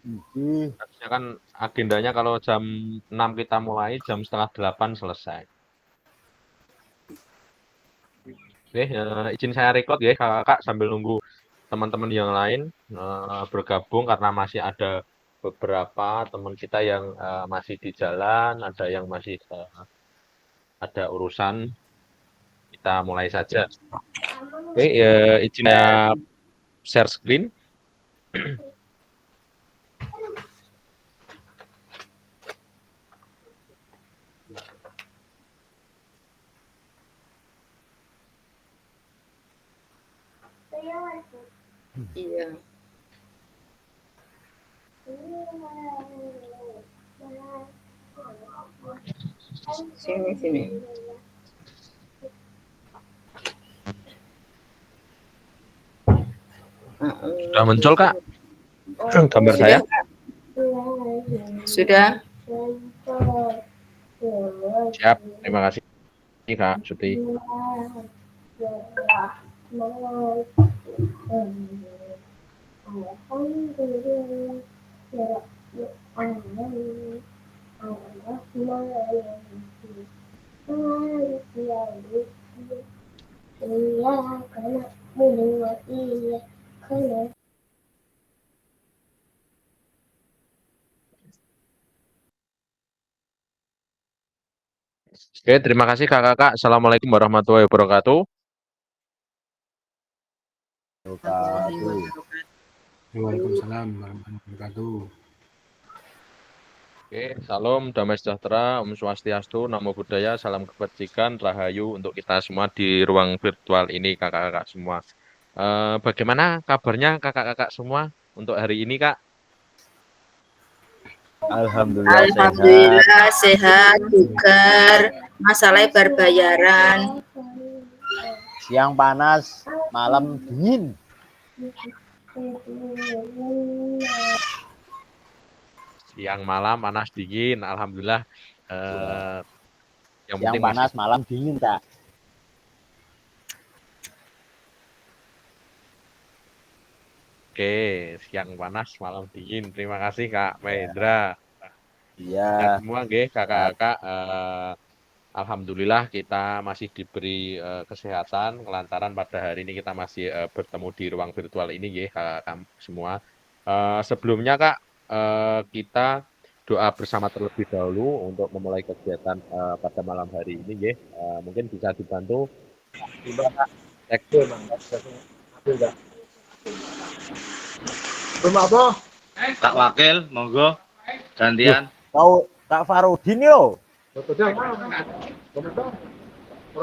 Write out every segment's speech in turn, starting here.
Harusnya kan agendanya kalau jam 6 kita mulai, jam setengah 8 selesai. Oke, izin saya record ya kakak sambil nunggu teman-teman yang lain bergabung karena masih ada beberapa teman kita yang masih di jalan, ada yang masih ada urusan. Kita mulai saja. Oke, izin saya share screen. Iya. Sini. Sudah muncul kak gambar saya? Sudah. Siap, terima kasih kak Suti. Oke, terima kasih kakak-kakak. Assalamualaikum warahmatullahi wabarakatuh. Waalaikumsalam warahmatullahi wabarakatuh. Oke, salam, damai sejahtera, Om Swastiastu, Namo Buddhaya, salam kebajikan, rahayu untuk kita semua di ruang virtual ini, kakak-kakak semua. Bagaimana kabarnya kakak-kakak semua untuk hari ini, Kak? Alhamdulillah sehat, bugar, masalah berbayaran. Siang panas, malam dingin. Siang malam panas dingin, alhamdulillah. Yang Siang penting panas, masih... malam dingin, Kak. Oke, siang panas, malam dingin. Terima kasih Kak Mahendra. Iya. Ya semua, kakak-kakak. Alhamdulillah kita masih diberi kesehatan, kelancaran pada hari ini kita masih bertemu di ruang virtual ini, kakak semua. Sebelumnya Kak, kita doa bersama terlebih dahulu untuk memulai kegiatan pada malam hari ini, mungkin bisa dibantu. Tak wakil, monggo gantian. Tahu Kak Farudin yo.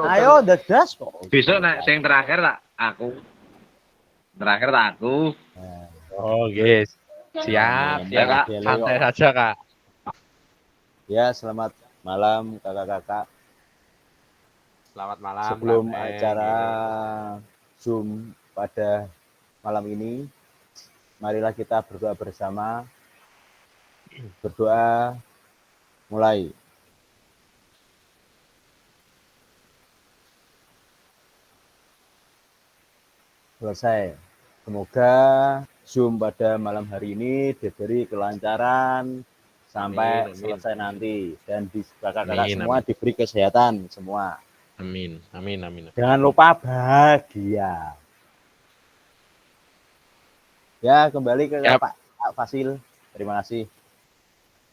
Ayo dedas kok. Besok nek sing terakhir tak aku. Terakhir tak aku. Oh, guys. Siap, Ya, Kak. Santai saja, Kak. Ya, selamat malam kakak-kakak. Selamat malam. Sebelum acara Zoom pada malam ini, marilah kita berdoa bersama. Berdoa mulai. Selesai. Semoga Zoom pada malam hari ini diberi kelancaran sampai Amin. selesai nanti, dan di kakak-kakak semua diberi kesehatan semua. Amin. Jangan lupa bahagia. Ya, kembali ke Pak Fasil. Terima kasih.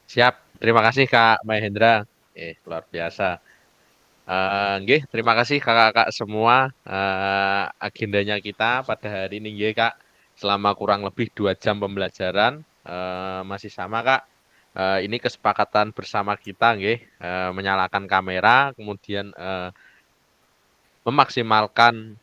Siap. Terima kasih Kak Mahendra. Luar biasa. Terima kasih kakak-kakak semua. Agendanya kita pada hari ini, Kak. Selama kurang lebih 2 jam pembelajaran. Masih sama, Kak. Ini kesepakatan bersama kita, menyalakan kamera, kemudian memaksimalkan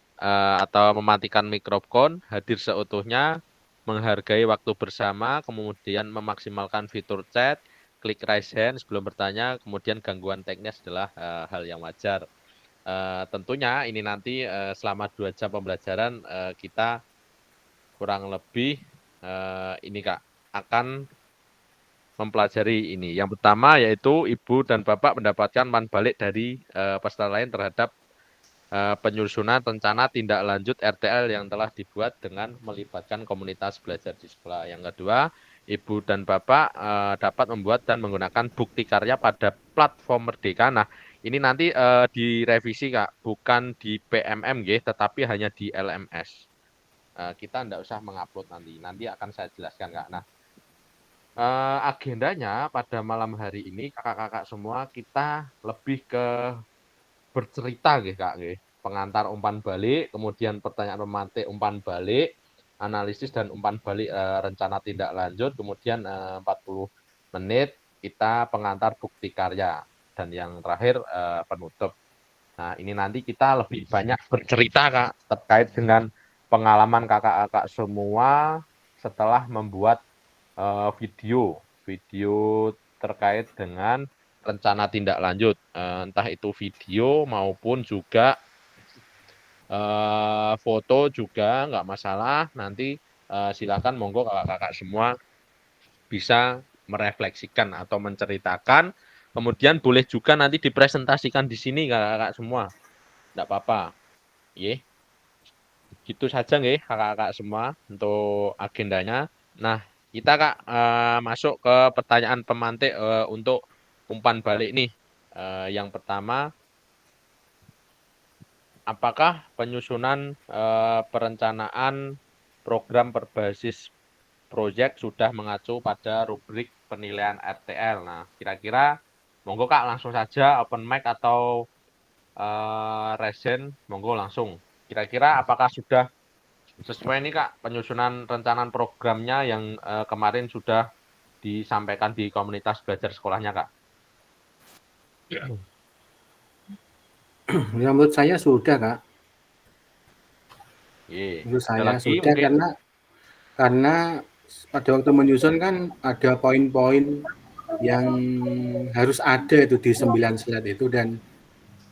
atau mematikan mikrofon, hadir seutuhnya, menghargai waktu bersama, kemudian memaksimalkan fitur chat, klik raise hand sebelum bertanya, kemudian gangguan teknis adalah hal yang wajar. Tentunya ini nanti selama 2 jam pembelajaran kita kurang lebih ini Kak akan mempelajari ini. Yang pertama yaitu Ibu dan Bapak mendapatkan umpan balik dari peserta lain terhadap penyusunan rencana tindak lanjut RTL yang telah dibuat dengan melibatkan komunitas belajar di sekolah. Yang kedua, Ibu dan Bapak dapat membuat dan menggunakan bukti karya pada platform Merdeka. Nah, ini nanti direvisi Kak, bukan di PMM tetapi hanya di LMS. Kita tidak usah mengupload nanti akan saya jelaskan Kak. Nah, agendanya pada malam hari ini kakak-kakak semua kita lebih ke bercerita Kak. Pengantar umpan balik, kemudian pertanyaan pemantik umpan balik, analisis dan umpan balik rencana tindak lanjut, kemudian 40 menit kita pengantar bukti karya, dan yang terakhir penutup. Nah, ini nanti kita lebih banyak bercerita Kak terkait dengan pengalaman kakak-kakak semua setelah membuat video terkait dengan rencana tindak lanjut, entah itu video maupun juga foto juga nggak masalah. Nanti silakan monggo kakak-kakak semua bisa merefleksikan atau menceritakan, kemudian boleh juga nanti dipresentasikan di sini kakak-kakak semua, nggak apa-apa. Gitu saja kakak-kakak semua untuk agendanya. Nah, kita Kak masuk ke pertanyaan pemantik untuk umpan balik nih. Yang pertama, apakah penyusunan perencanaan program berbasis proyek sudah mengacu pada rubrik penilaian RTL? Nah, kira-kira monggo Kak langsung saja open mic atau resen, monggo langsung. Kira-kira apakah sudah sesuai nih Kak penyusunan rencana programnya yang kemarin sudah disampaikan di komunitas belajar sekolahnya Kak? Ya, menurut saya sudah Kak. Menurut saya sudah mungkin. karena pada waktu menyusun kan ada poin-poin yang harus ada itu di 9 slide itu, dan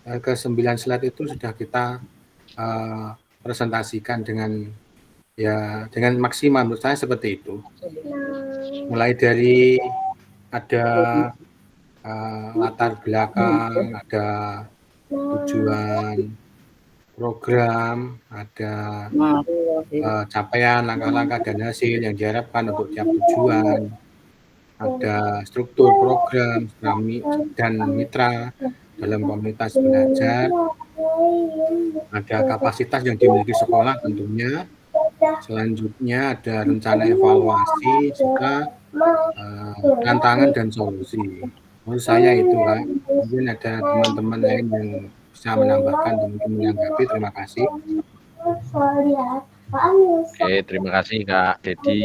ke 9 slide itu sudah kita presentasikan dengan maksimal. Menurut saya seperti itu. Mulai dari ada latar belakang, ada tujuan program, ada capaian, langkah-langkah dan hasil yang diharapkan untuk tiap tujuan, ada struktur program dan mitra dalam komunitas belajar, ada kapasitas yang dimiliki sekolah tentunya. Selanjutnya ada rencana evaluasi serta tantangan dan solusi. Menurut saya itu Kak. Mungkin ada teman-teman lain yang bisa menambahkan dan mungkin menanggapi. Terima kasih. Oke, terima kasih Kak Dedi.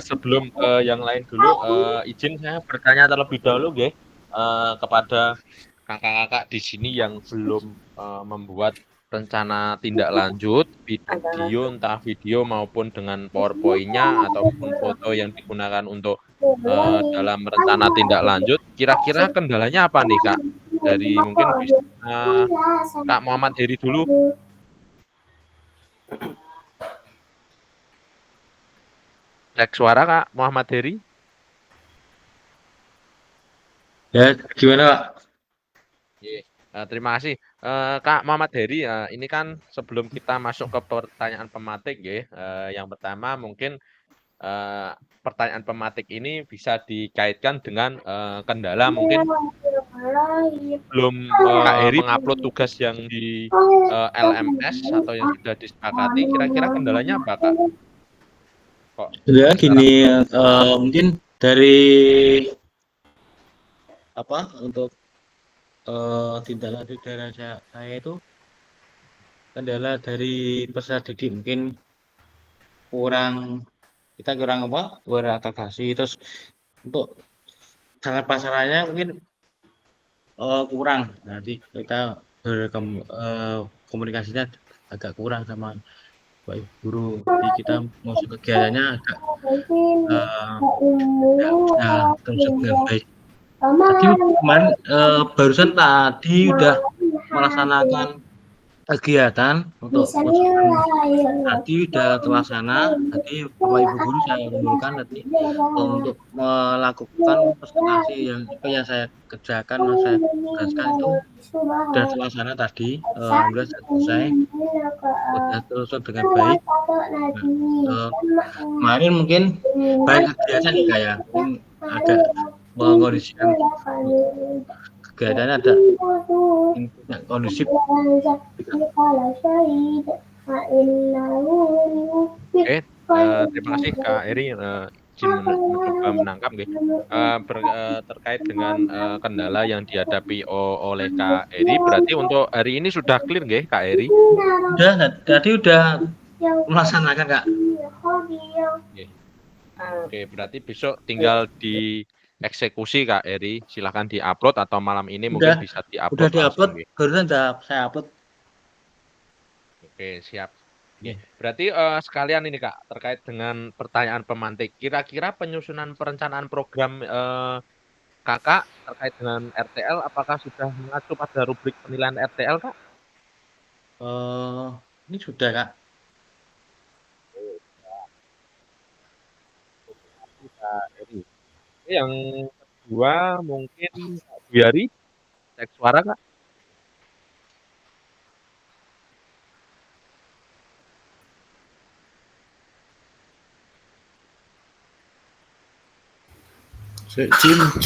Sebelum ke yang lain dulu, izin saya bertanya terlebih dahulu kepada kakak-kakak di sini yang belum membuat rencana tindak lanjut video, entah video maupun dengan PowerPoint-nya ataupun foto yang digunakan untuk dalam rencana tindak lanjut. Kira-kira kendalanya apa nih Kak? Dari mungkin bisa Kak Muhammad Heri dulu. Cek suara Kak Muhammad Heri. Ya, gimana Pak? Terima kasih Kak Muhammad Heri. Ini kan sebelum kita masuk ke pertanyaan pematik yang pertama mungkin pertanyaan pematik ini bisa dikaitkan dengan kendala mungkin belum Kak Heri mengupload tugas yang di LMS atau yang sudah disepakati. Kira-kira kendalanya apa Kak? Ya gini, mungkin dari untuk tindak lanjut dari saya itu kendala dari peserta didik mungkin kurang adaptasi, terus untuk cara pasarannya mungkin kurang. Nanti kita komunikasinya agak kurang sama Pak Ibu Guru, jadi kita masuk kegiatannya agak terus dengan baik. Tadi kemarin barusan tadi udah melaksanakan kegiatan untuk penyusunan tadi udah terlaksana. Tadi Bapak Ibu guru saya kumpulkan tadi untuk melakukan presentasi yang saya kerjakan, yang saya tugaskan itu sudah terlaksana tadi. Alhamdulillah sudah selesai, sudah terusut dengan baik. Nah, kemarin mungkin banyak kegiatan nih kayak mungkin agak mengondisikan kegiatannya ada tidak kondusif. Oke, terima kasih Kak Eri mencoba menangkap terkait dengan kendala yang dihadapi oleh Kak Eri. Berarti untuk hari ini sudah clear nggih Kak Eri? Udah, tadi udah melaksanakan Kak. Oke, berarti besok tinggal dieksekusi Kak Eri. Silahkan diupload atau malam ini mungkin bisa diupload. Udah diupload, barusan udah saya upload. Oke, siap. Berarti sekalian ini Kak, terkait dengan pertanyaan pemantik. Kira-kira penyusunan perencanaan program Kakak terkait dengan RTL, apakah sudah mengacu pada rubrik penilaian RTL Kak? Ini sudah Kak. Yang kedua mungkin Bu Yari, cek suara Kak.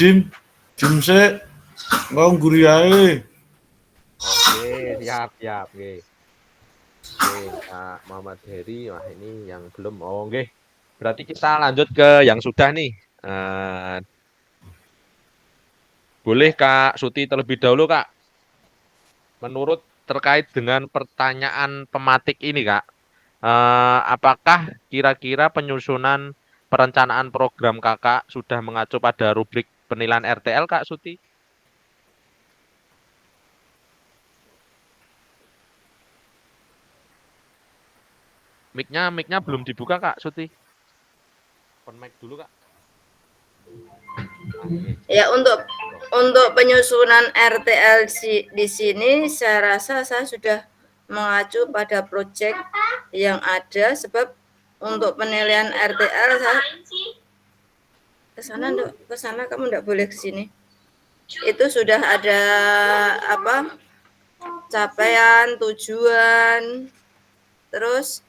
Jim sik. Engko guru ae. Oke, siap nggih. Oke, Kak Muhammad Heri, wah ini yang belum. Oh, nggih. Berarti kita lanjut ke yang sudah nih. Boleh Kak Suti terlebih dahulu Kak. Menurut terkait dengan pertanyaan pematik ini Kak, apakah kira-kira penyusunan perencanaan program Kakak sudah mengacu pada rubrik penilaian RTL Kak Suti? Mic-nya belum dibuka Kak Suti. Open mic dulu Kak. Ya, untuk penyusunan RTL di sini saya rasa saya sudah mengacu pada proyek yang ada, sebab untuk penilaian RTL saya ke sana kamu enggak boleh ke sini. Itu sudah ada capaian, tujuan, terus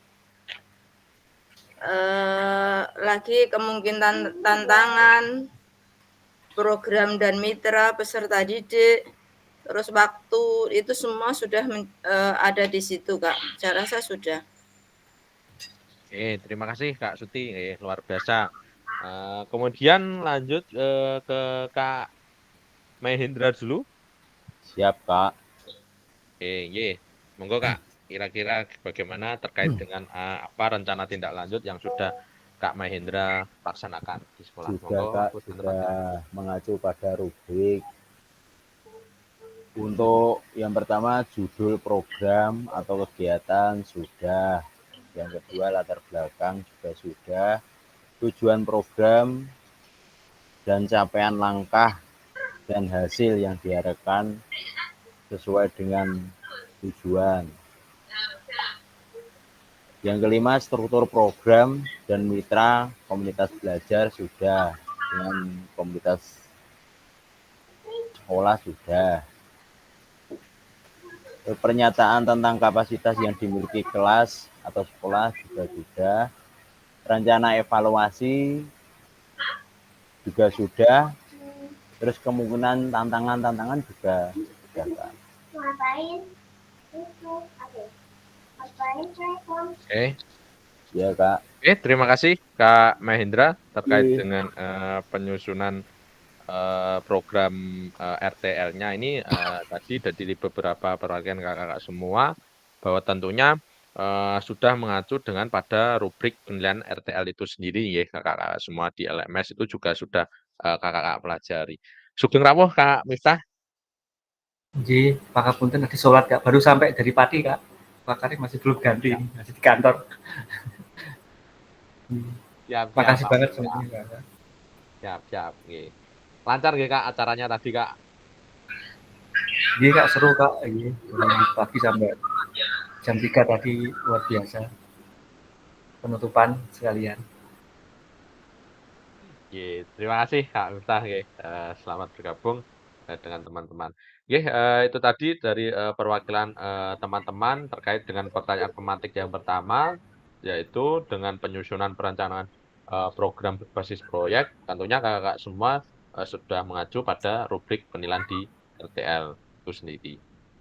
lagi kemungkinan tantangan, program dan mitra, peserta didik, terus waktu, itu semua sudah ada di situ Kak. Saya rasa sudah. Oke, terima kasih Kak Suti, luar biasa. Kemudian lanjut ke Kak Mahendra dulu. Siap Kak. Oke, monggo Kak. Kira-kira bagaimana terkait dengan apa rencana tindak lanjut yang sudah Kak Mahendra laksanakan di sekolah? Sudah Kak, sudah mengacu pada rubrik. Untuk yang pertama judul program atau kegiatan sudah. Yang kedua latar belakang juga sudah. Tujuan program dan capaian langkah dan hasil yang diharapkan sesuai dengan tujuan. Yang kelima, struktur program dan mitra komunitas belajar sudah, dengan komunitas sekolah sudah. Pernyataan tentang kapasitas yang dimiliki kelas atau sekolah juga sudah. Rencana evaluasi juga sudah. Terus kemungkinan tantangan juga sudah. Oke. Ya Kak. Oke, terima kasih Kak Mahendra terkait dengan penyusunan program RTL-nya ini tadi dari beberapa perwakilan kakak-kakak semua bahwa tentunya sudah mengacu dengan pada rubrik penilaian RTL itu sendiri ya kakak-kakak semua di LMS itu juga sudah kakak-kakak pelajari. Sugeng rawuh Kak Miftah. Nggih, pangapunten tadi sholat Kak, baru sampai dari Pati Kak. Pak Karim masih belum ganti, masih di kantor. Makasih banget semuanya Kak. Siap. Lancar nggih Kak acaranya tadi Kak? Iya Kak, seru Kak. Iya, dari pagi sampai jam 3 tadi luar biasa. Penutupan sekalian. Terima kasih Kak Miftah, selamat bergabung dengan teman-teman. Itu tadi dari perwakilan teman-teman terkait dengan pertanyaan pemantik yang pertama, yaitu dengan penyusunan perencanaan program berbasis proyek. Tentunya kakak-kakak semua sudah mengacu pada rubrik penilaian di RTL itu sendiri.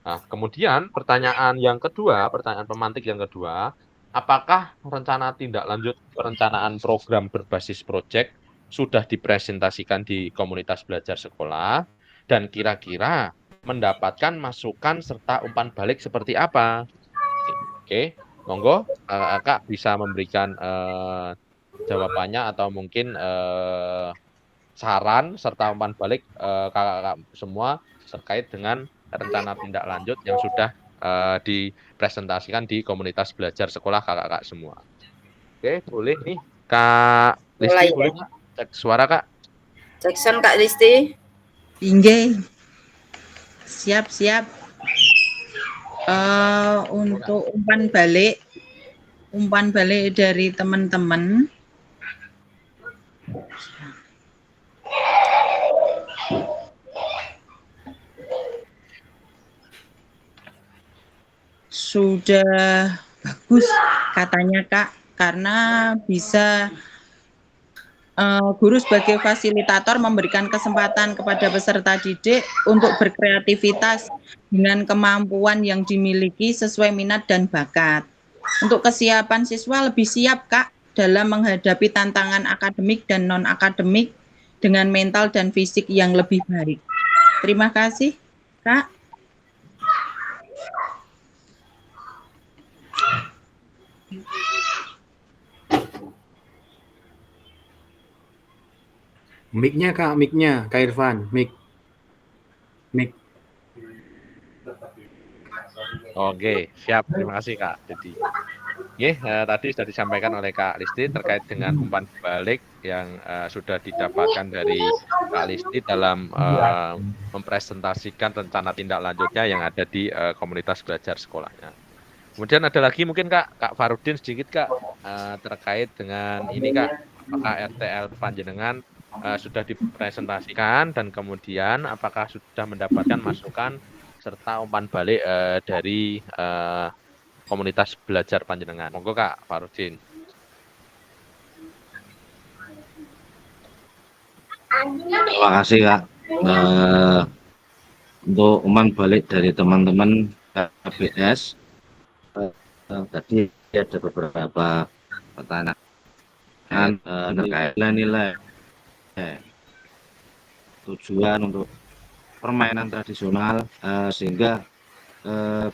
Nah, kemudian pertanyaan yang kedua, pertanyaan pemantik yang kedua, apakah rencana tindak lanjut perencanaan program berbasis proyek sudah dipresentasikan di komunitas belajar sekolah dan kira-kira mendapatkan masukan serta umpan balik seperti apa? Oke, monggo kakak bisa memberikan jawabannya atau mungkin saran serta umpan balik kakak-kakak semua terkait dengan rencana tindak lanjut yang sudah dipresentasikan di komunitas belajar sekolah kakak-kakak semua. Oke, boleh nih Kak Listi, boleh Kak? Cek suara Kak. Jackson Kak Listi. Inggih. Siap. Untuk umpan balik dari teman-teman. Sudah bagus katanya Kak, karena bisa guru sebagai fasilitator memberikan kesempatan kepada peserta didik untuk berkreativitas dengan kemampuan yang dimiliki sesuai minat dan bakat. Untuk kesiapan siswa lebih siap Kak dalam menghadapi tantangan akademik dan non-akademik dengan mental dan fisik yang lebih baik. Terima kasih Kak. Mic-nya Kak Irfan, mic. Oke, siap. Terima kasih Kak. Jadi, tadi sudah disampaikan oleh Kak Listi terkait dengan umpan balik yang sudah didapatkan dari Kak Listi dalam mempresentasikan rencana tindak lanjutnya yang ada di komunitas belajar sekolahnya. Kemudian ada lagi mungkin Kak Farudin sedikit Kak terkait dengan ini Kak, apakah RTL Panjenengan sudah dipresentasikan dan kemudian apakah sudah mendapatkan masukan serta umpan balik dari komunitas belajar Panjenengan. Monggo Kak Farudin. Terima kasih Kak. Untuk umpan balik dari teman-teman KBS, tadi ada beberapa pertanyaan terkait nilai tujuan untuk permainan tradisional sehingga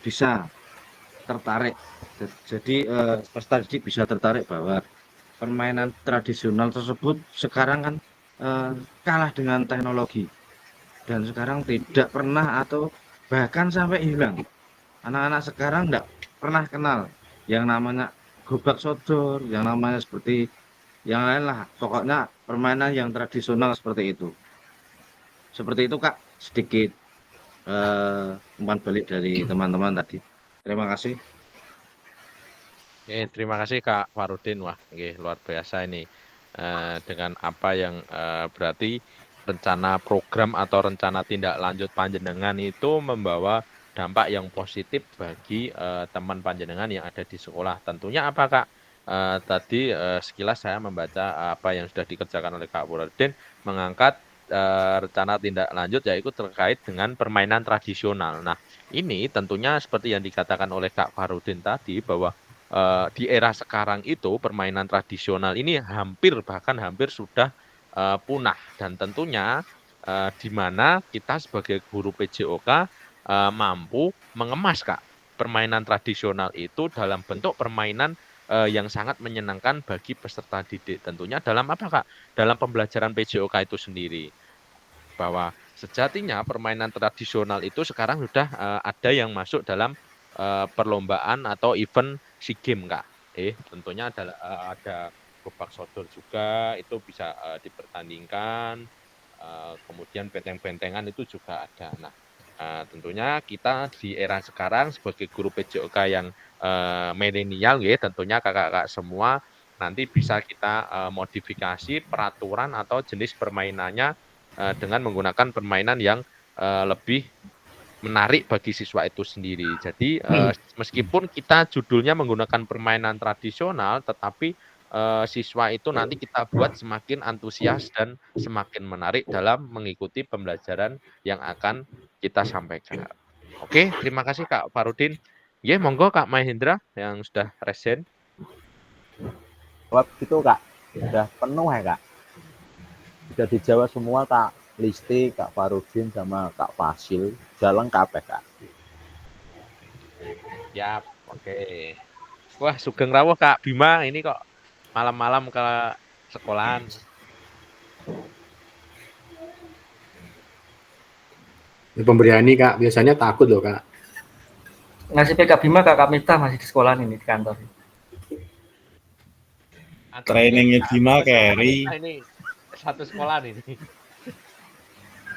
bisa tertarik. Jadi peserta didik bisa tertarik bahwa permainan tradisional tersebut sekarang kan kalah dengan teknologi dan sekarang tidak pernah atau bahkan sampai hilang. Anak-anak sekarang tidak pernah kenal yang namanya gobak sodor, yang namanya seperti yang lain lah. Pokoknya permainan yang tradisional seperti itu. Seperti itu Kak, sedikit umpan balik dari teman-teman tadi. Terima kasih. Terima kasih Kak Farudin. Wah, luar biasa ini dengan apa yang berarti rencana program atau rencana tindak lanjut Panjenengan itu membawa dampak yang positif bagi teman Panjenengan yang ada di sekolah. Tentunya apa Kak? Tadi sekilas saya membaca apa yang sudah dikerjakan oleh Kak Farudin mengangkat rencana tindak lanjut yaitu terkait dengan permainan tradisional. Nah, ini tentunya seperti yang dikatakan oleh Kak Farudin tadi bahwa di era sekarang itu permainan tradisional ini bahkan hampir sudah punah dan tentunya di mana kita sebagai guru PJOK mampu mengemas Kak permainan tradisional itu dalam bentuk permainan yang sangat menyenangkan bagi peserta didik. Tentunya dalam apa Kak? Dalam pembelajaran PJOK itu sendiri. Bahwa sejatinya permainan tradisional itu sekarang sudah ada yang masuk dalam perlombaan atau event SEA Games Kak. Tentunya ada gobak sodor juga itu bisa dipertandingkan. Kemudian benteng-bentengan itu juga ada. Nah, Tentunya kita di era sekarang sebagai guru PJOK yang milenial ya, tentunya kakak-kakak semua nanti bisa kita modifikasi peraturan atau jenis permainannya dengan menggunakan permainan yang lebih menarik bagi siswa itu sendiri. Jadi meskipun kita judulnya menggunakan permainan tradisional, tetapi siswa itu nanti kita buat semakin antusias dan semakin menarik dalam mengikuti pembelajaran yang akan kita sampaikan. Oke, terima kasih Kak Farudin. Ya, monggo Kak Mahendra yang sudah resen. Kalau gitu Kak, sudah penuh ya Kak. Sudah dijawab semua Kak Listi, Kak Farudin sama Kak Fasil. Sudah lengkap ya Kak. Ya, oke. Wah, sugeng rawuh Kak Bima ini kok malam-malam ke sekolahan. Pemberian ini Kak, biasanya takut loh Kak. Nasibnya Kak Bima, Kak Miftah masih di sekolah ini di kantor. Trainingnya Bima Keri. Ini satu sekolah ini.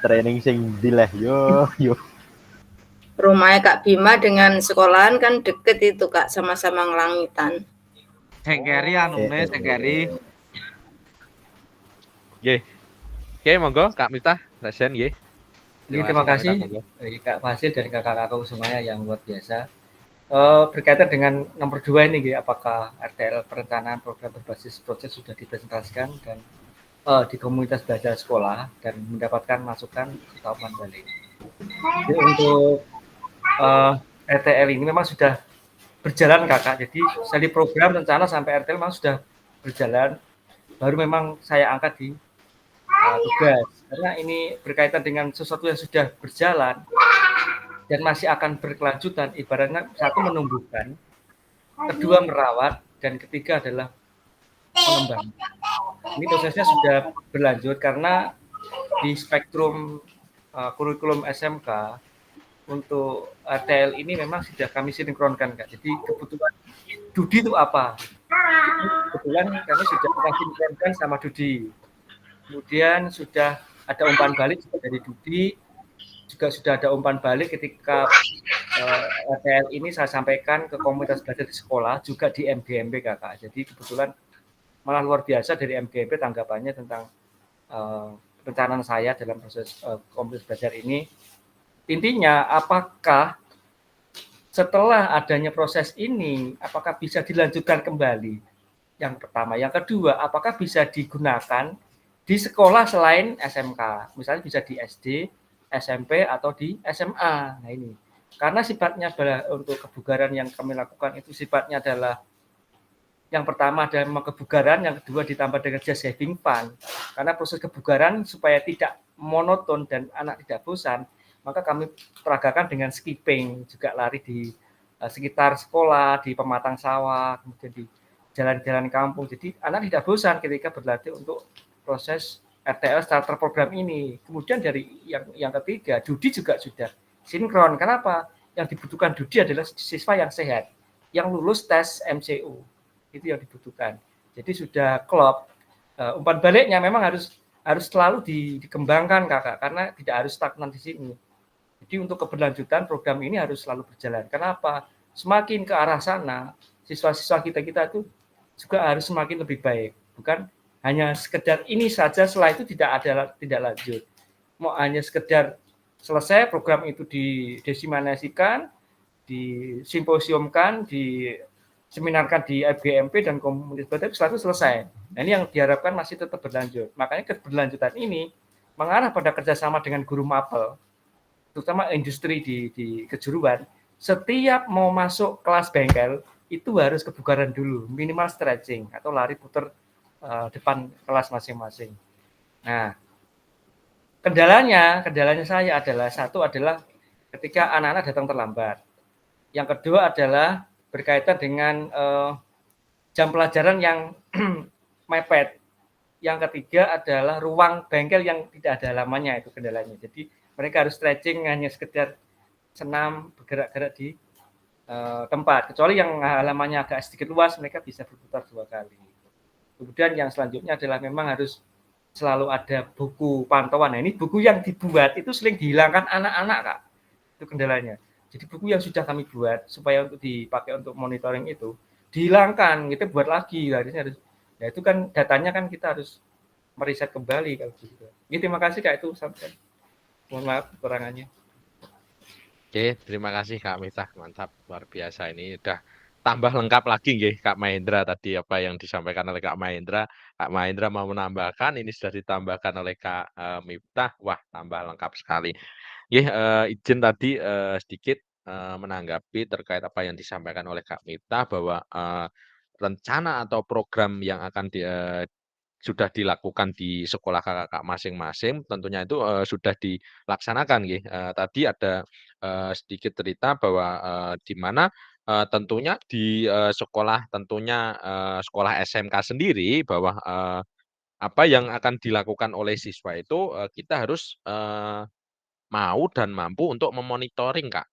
Training sing dileh yo. Rumahnya Kak Bima dengan sekolahan kan deket itu Kak, sama-sama ngelangitan. Sengkeri anune Sengkeri. Nggih. Oke, monggo Kak Miftah resen nggih. Terima kasih dari Kak Fasil dan kakak-kakak semuanya yang luar biasa. Berkaitan dengan nomor 2 ini, apakah RTL perencanaan program berbasis proses sudah dipresentasikan dan di komunitas belajar sekolah dan mendapatkan masukan atau umpan balik. Jadi untuk RTL ini memang sudah berjalan kakak. Jadi dari program rencana sampai RTL memang sudah berjalan. Baru memang saya angkat di tugas karena ini berkaitan dengan sesuatu yang sudah berjalan dan masih akan berkelanjutan. Ibaratnya satu menumbuhkan, kedua merawat, dan ketiga adalah mengembangkan. Ini prosesnya sudah berlanjut karena di spektrum kurikulum SMK untuk RTL ini memang sudah kami sinkronkan Kak. Jadi kebutuhan Dudi itu apa? Kebetulan kami sudah sinkronkan sama Dudi. Kemudian sudah ada umpan balik juga dari Dudi, juga sudah ada umpan balik ketika RTL ini saya sampaikan ke komunitas belajar di sekolah, juga di MGMP Kakak. Jadi kebetulan malah luar biasa dari MGMP tanggapannya tentang perencanaan saya dalam proses komunitas belajar ini. Intinya, apakah setelah adanya proses ini, apakah bisa dilanjutkan kembali? Yang pertama. Yang kedua, apakah bisa digunakan di sekolah selain SMK? Misalnya bisa di SD, SMP, atau di SMA. Nah ini. Karena sifatnya adalah untuk kebugaran yang kami lakukan itu sifatnya adalah yang pertama adalah kebugaran, yang kedua ditambah dengan just having fun. Karena proses kebugaran supaya tidak monoton dan anak tidak bosan, maka kami peragakan dengan skipping, juga lari di sekitar sekolah, di pematang sawah, kemudian di jalan-jalan kampung. Jadi anak tidak bosan ketika berlatih untuk proses RTL starter program ini. Kemudian dari yang ketiga, Dudi juga sudah sinkron. Kenapa? Yang dibutuhkan Dudi adalah siswa yang sehat, yang lulus tes MCU. Itu yang dibutuhkan. Jadi sudah klop. Umpan baliknya memang harus selalu dikembangkan Kakak, karena tidak harus stagnan di sini. Jadi untuk keberlanjutan program ini harus selalu berjalan. Kenapa? Semakin ke arah sana, siswa-siswa kita itu juga harus semakin lebih baik. Bukan hanya sekedar ini saja, setelah itu tidak lanjut. Mau hanya sekedar selesai program itu didesimasikan, disimposiumkan, diseminarkan di IBMP dan komunitas belajar, setelah itu selesai. Nah, ini yang diharapkan masih tetap berlanjut. Makanya keberlanjutan ini mengarah pada kerjasama dengan guru mapel, terutama industri di kejuruan. Setiap mau masuk kelas bengkel itu harus kebugaran dulu, minimal stretching atau lari putar depan kelas masing-masing. Nah, kendalanya saya adalah satu adalah ketika anak-anak datang terlambat. Yang kedua adalah berkaitan dengan jam pelajaran yang mepet. Yang ketiga adalah ruang bengkel yang tidak ada halamannya, itu kendalanya. Jadi mereka harus stretching hanya sekedar senam, bergerak-gerak di tempat. Kecuali yang halamannya agak sedikit luas, mereka bisa berputar 2 kali. Kemudian yang selanjutnya adalah memang harus selalu ada buku pantauan. Nah, ini buku yang dibuat itu sering dihilangkan anak-anak Kak. itu kendalanya. Jadi buku yang sudah kami buat supaya untuk dipakai untuk monitoring itu dihilangkan, kita buat lagi. Harusnya harus, ya itu kan datanya kan kita harus meriset kembali kalau gitu. Jadi terima kasih Kak, itu sampai. Mohon maaf kekurangannya. Oke, terima kasih Kak Miftah, mantap, luar biasa ini udah tambah lengkap lagi nggih Kak Mahendra tadi apa yang disampaikan oleh Kak Mahendra. Kak Mahendra mau menambahkan, ini sudah ditambahkan oleh Kak Miftah, wah tambah lengkap sekali. Nggih, izin tadi sedikit menanggapi terkait apa yang disampaikan oleh Kak Miftah bahwa rencana atau program yang akan sudah dilakukan di sekolah kakak masing-masing, tentunya itu sudah dilaksanakan nggih. Tadi ada sedikit cerita bahwa di mana tentunya di sekolah tentunya sekolah SMK sendiri bahwa apa yang akan dilakukan oleh siswa itu kita harus mau dan mampu untuk memonitoring, Kak.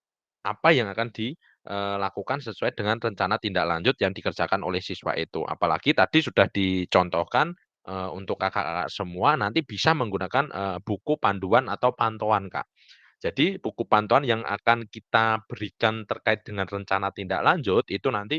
Apa yang akan dilakukan sesuai dengan rencana tindak lanjut yang dikerjakan oleh siswa itu. Apalagi tadi sudah dicontohkan untuk kakak-kakak semua nanti bisa menggunakan buku panduan atau pantauan, Kak. Jadi buku pantauan yang akan kita berikan terkait dengan rencana tindak lanjut itu nanti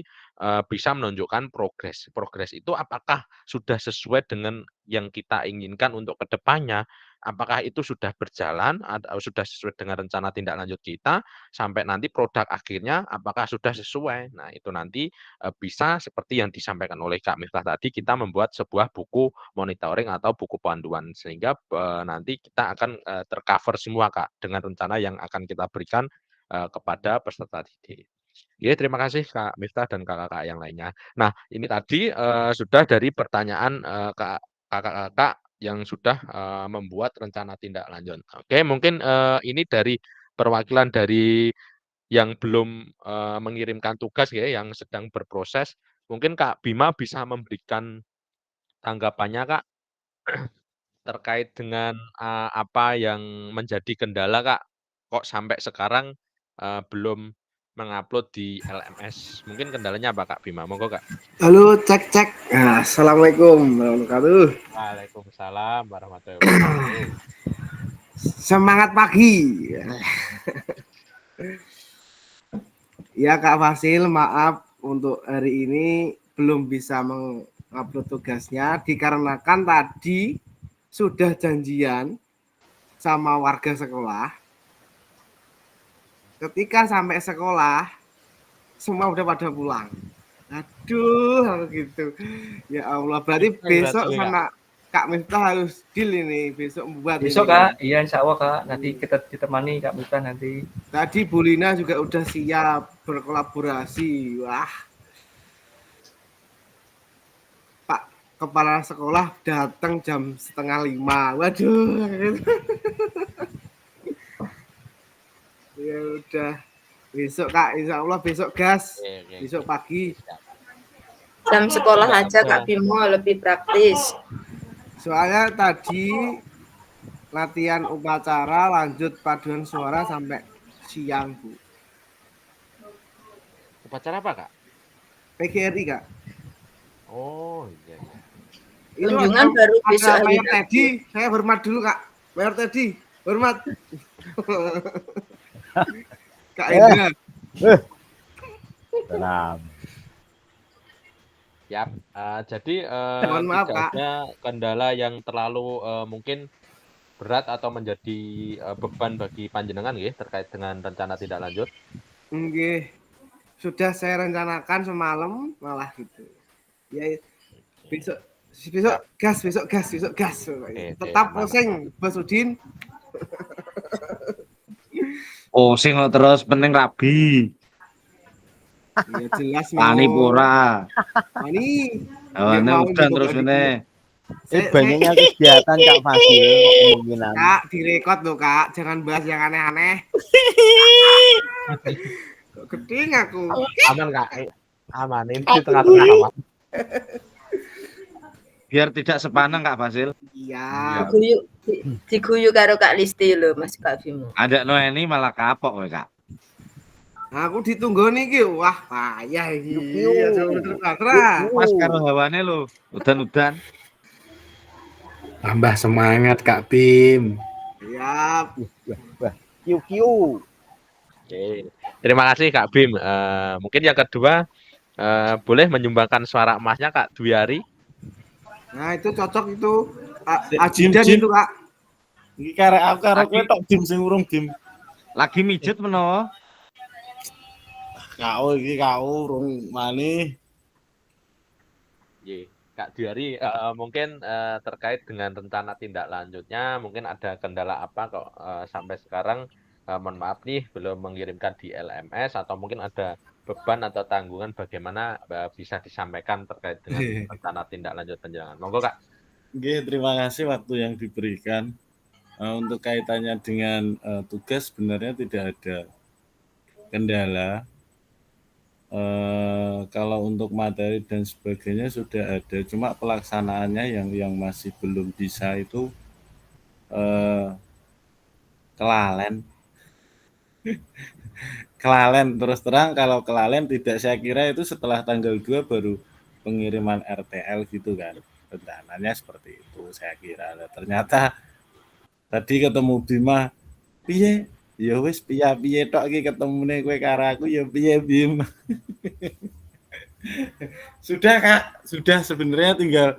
bisa menunjukkan progres. Progres itu apakah sudah sesuai dengan yang kita inginkan untuk ke depannya, apakah itu sudah berjalan atau sudah sesuai dengan rencana tindak lanjut kita, sampai nanti produk akhirnya apakah sudah sesuai. Nah, itu nanti bisa seperti yang disampaikan oleh Kak Miftah tadi, kita membuat sebuah buku monitoring atau buku panduan sehingga nanti kita akan tercover semua Kak dengan rencana yang akan kita berikan kepada peserta didik. Ya, terima kasih Kak Miftah dan kakak-kakak yang lainnya. Nah, ini tadi sudah dari pertanyaan kakak-kakak yang sudah membuat rencana tindak lanjut. Oke, mungkin ini dari perwakilan dari yang belum mengirimkan tugas ya, yang sedang berproses. Mungkin Kak Bima bisa memberikan tanggapannya Kak terkait dengan apa yang menjadi kendala Kak, kok sampai sekarang belum mengupload di LMS. Mungkin kendalanya apa Kak Bima? Monggo Kak. Halo, cek cek. Nah, Assalamualaikum warahmatullahi wabarakatuh. Waalaikumsalam warahmatullahi wabarakatuh. Semangat pagi. Ya Kak Fasil, maaf untuk hari ini belum bisa mengupload tugasnya dikarenakan tadi sudah janjian sama warga sekolah. Ketika sampai sekolah, semua udah pada pulang. Aduh, gitu. Ya Allah, berarti besok sama Kak Miftah harus deal ini, besok membuat. Besok ini. Kak, iya insya Allah Kak, nanti kita ditemani Kak Miftah nanti. Tadi Bu Lina juga udah siap berkolaborasi. Wah. Pak Kepala Sekolah datang jam 4:30. Waduh. Ya udah. Besok Kak, insya Allah besok gas. Besok pagi. Jam sekolah aja Kak Bimo lebih praktis. Soalnya tadi latihan upacara lanjut paduan suara sampai siang Bu. Upacara apa Kak? PGRI Kak. Oh iya. Kunjungan baru besok hari tadi. Saya hormat dulu Kak. Mayor tadi, hormat. Kak Indra. Salam. Siap. Jadi mohon maaf, tidak Kak. ada kendala yang terlalu mungkin berat atau menjadi beban bagi panjenengan nggih terkait dengan rencana tindak lanjut. Nggih. Sudah saya rencanakan semalam malah gitu. Ya besok gas. Tetap pusing Bos Udin. Pusing terus penting rabi. Ya jelas Pani pura. Pani. Oh, udan terus ini. Banyaknya kegiatan Kak Fasil kemungkinan. Kak, direkod loh Kak, jangan bahas yang aneh-aneh. Kok geding aku. Aman Kak. Aman, ini tengah-tengah aman. Biar tidak sepanang Kak Fasil. Iya. Diguyu karo Kak Listi lho Mas Kak Bimo. Ada Noeni malah kapok kowe Kak. Aku ditunggu nih wah payah iki. Mas karo hawane lho, udan-udan. Tambah semangat Kak Bim. Siap. Wah, kiu. Oke. Terima kasih Kak Bim. Mungkin yang kedua boleh menyumbangkan suara emasnya Kak Dwi Ari. Nah, itu cocok itu. Jim, Ajudan Jim. itu, Kak. Iki karek aku karo kowe tok Jim sing urung Jim. Lagi mijet menoh. Kau iki kau urung maneh. Ye, Kak Dwi Ari, mungkin terkait dengan rencana tindak lanjutnya, mungkin ada kendala apa kok sampai sekarang mohon maaf nih belum mengirimkan di LMS atau mungkin ada beban atau tanggungan bagaimana bisa disampaikan terkait dengan rencana tindak lanjut penjenengan. Monggo Kak. Oke, terima kasih waktu yang diberikan. Untuk kaitannya dengan tugas sebenarnya tidak ada kendala. Kalau untuk materi dan sebagainya sudah ada, cuma pelaksanaannya yang masih belum bisa itu kelalen. Kelalen terus terang, kalau kelalen tidak, saya kira itu setelah tanggal 2 baru pengiriman RTL gitu kan. Rencananya seperti itu saya kira. Nah, ternyata tadi ketemu Bima, piye? Ya wis piye tok iki ketemune kowe karo aku ya piye Bim. Sudah Kak, sudah sebenarnya tinggal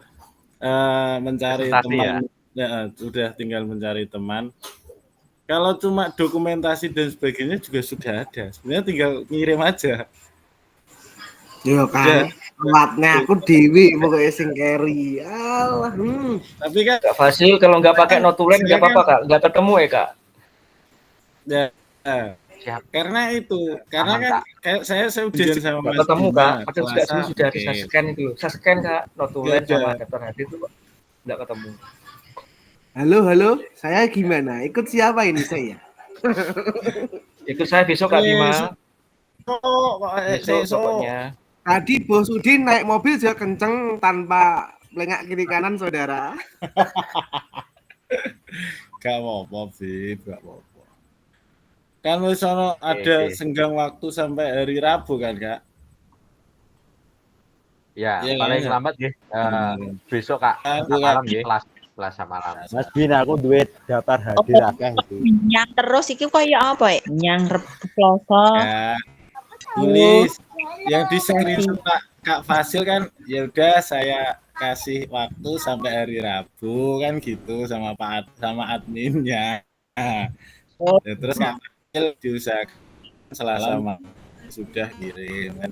mencari teman. Ya, sudah tinggal mencari teman. Kalau cuma dokumentasi dan sebagainya juga sudah ada. Sebenarnya tinggal ngirim aja. Yo kan, telatnya aku dewi pokoknya sing carry. Alah. Tapi kan Kak Fasil kalau nggak pakai notulen nggak apa-apa Kak, nggak ketemu ya Kak. Ya, karena itu, karena kan kayak saya udah sama Mas Mas ketemu Bima, Kak, padahal juga Selasa, sudah ada saya scan itu. Saya scan Kak, notulen Nggak ada. sama daftar hadir itu nggak ketemu. Halo, saya gimana? Ikut siapa ini saya? Ikut saya besok Kak Bima. Besok pokoknya. Tadi Bos Udin naik mobil juga kenceng tanpa lengak kiri kanan saudara. Gak apa-apa, Bib, gak apa-apa. Kan wis ada senggang waktu sampai hari Rabu kan, Kak? Ya, paling lambat nggih. Besok Kak, malam nggih, Selasa malam. Mas Bin, aku duit daftar hadir akeh itu. Nyang terus iki koyo apa ya? Nyang Selasa. Ya. Tulis yang di screenshot Kak Fasil kan, ya udah saya kasih waktu sampai hari Rabu kan gitu sama adminnya. Ya, terus Kak Fasil diusahakan Selasa malam sudah kirim kan.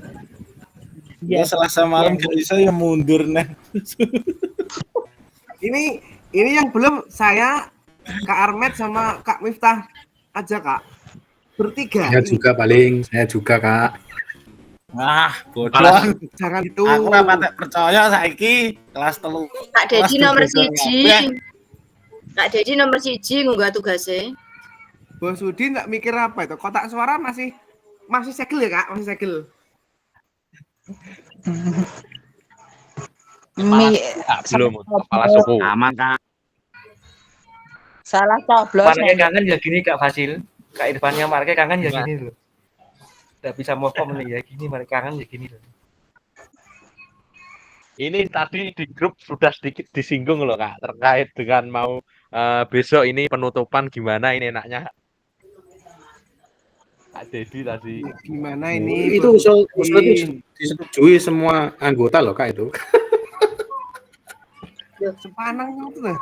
Ya, Selasa malam gak bisa ya mundur nah. Ini yang belum saya, Kak Armet sama Kak Miftah aja Kak. Bertiga. Saya juga Kak. Bodoh. Jangan itu. Aku ora patek percaya saiki kelas 3. Kak Dedi nomor 1. Kak Dedi nomor 1 ngunggah tugasnya. Bos Udin nggak mikir apa itu? Kotak suara masih segel ya Kak? Masih segel. Belum kepala suku. Aman Kak. Salah coblos. Marke kangen ya gini Kak Fasil. Kak Irfannya Marke kangen ya gini loh. Udah bisa move on nih ya gini, Marke kangen ya gini loh. Ini tadi di grup sudah sedikit disinggung loh Kak, terkait dengan mau besok ini penutupan gimana ini enaknya. Kak Dedi tadi. Gimana ini? Itu disetujui semua anggota loh Kak itu. Sepanang itu lah.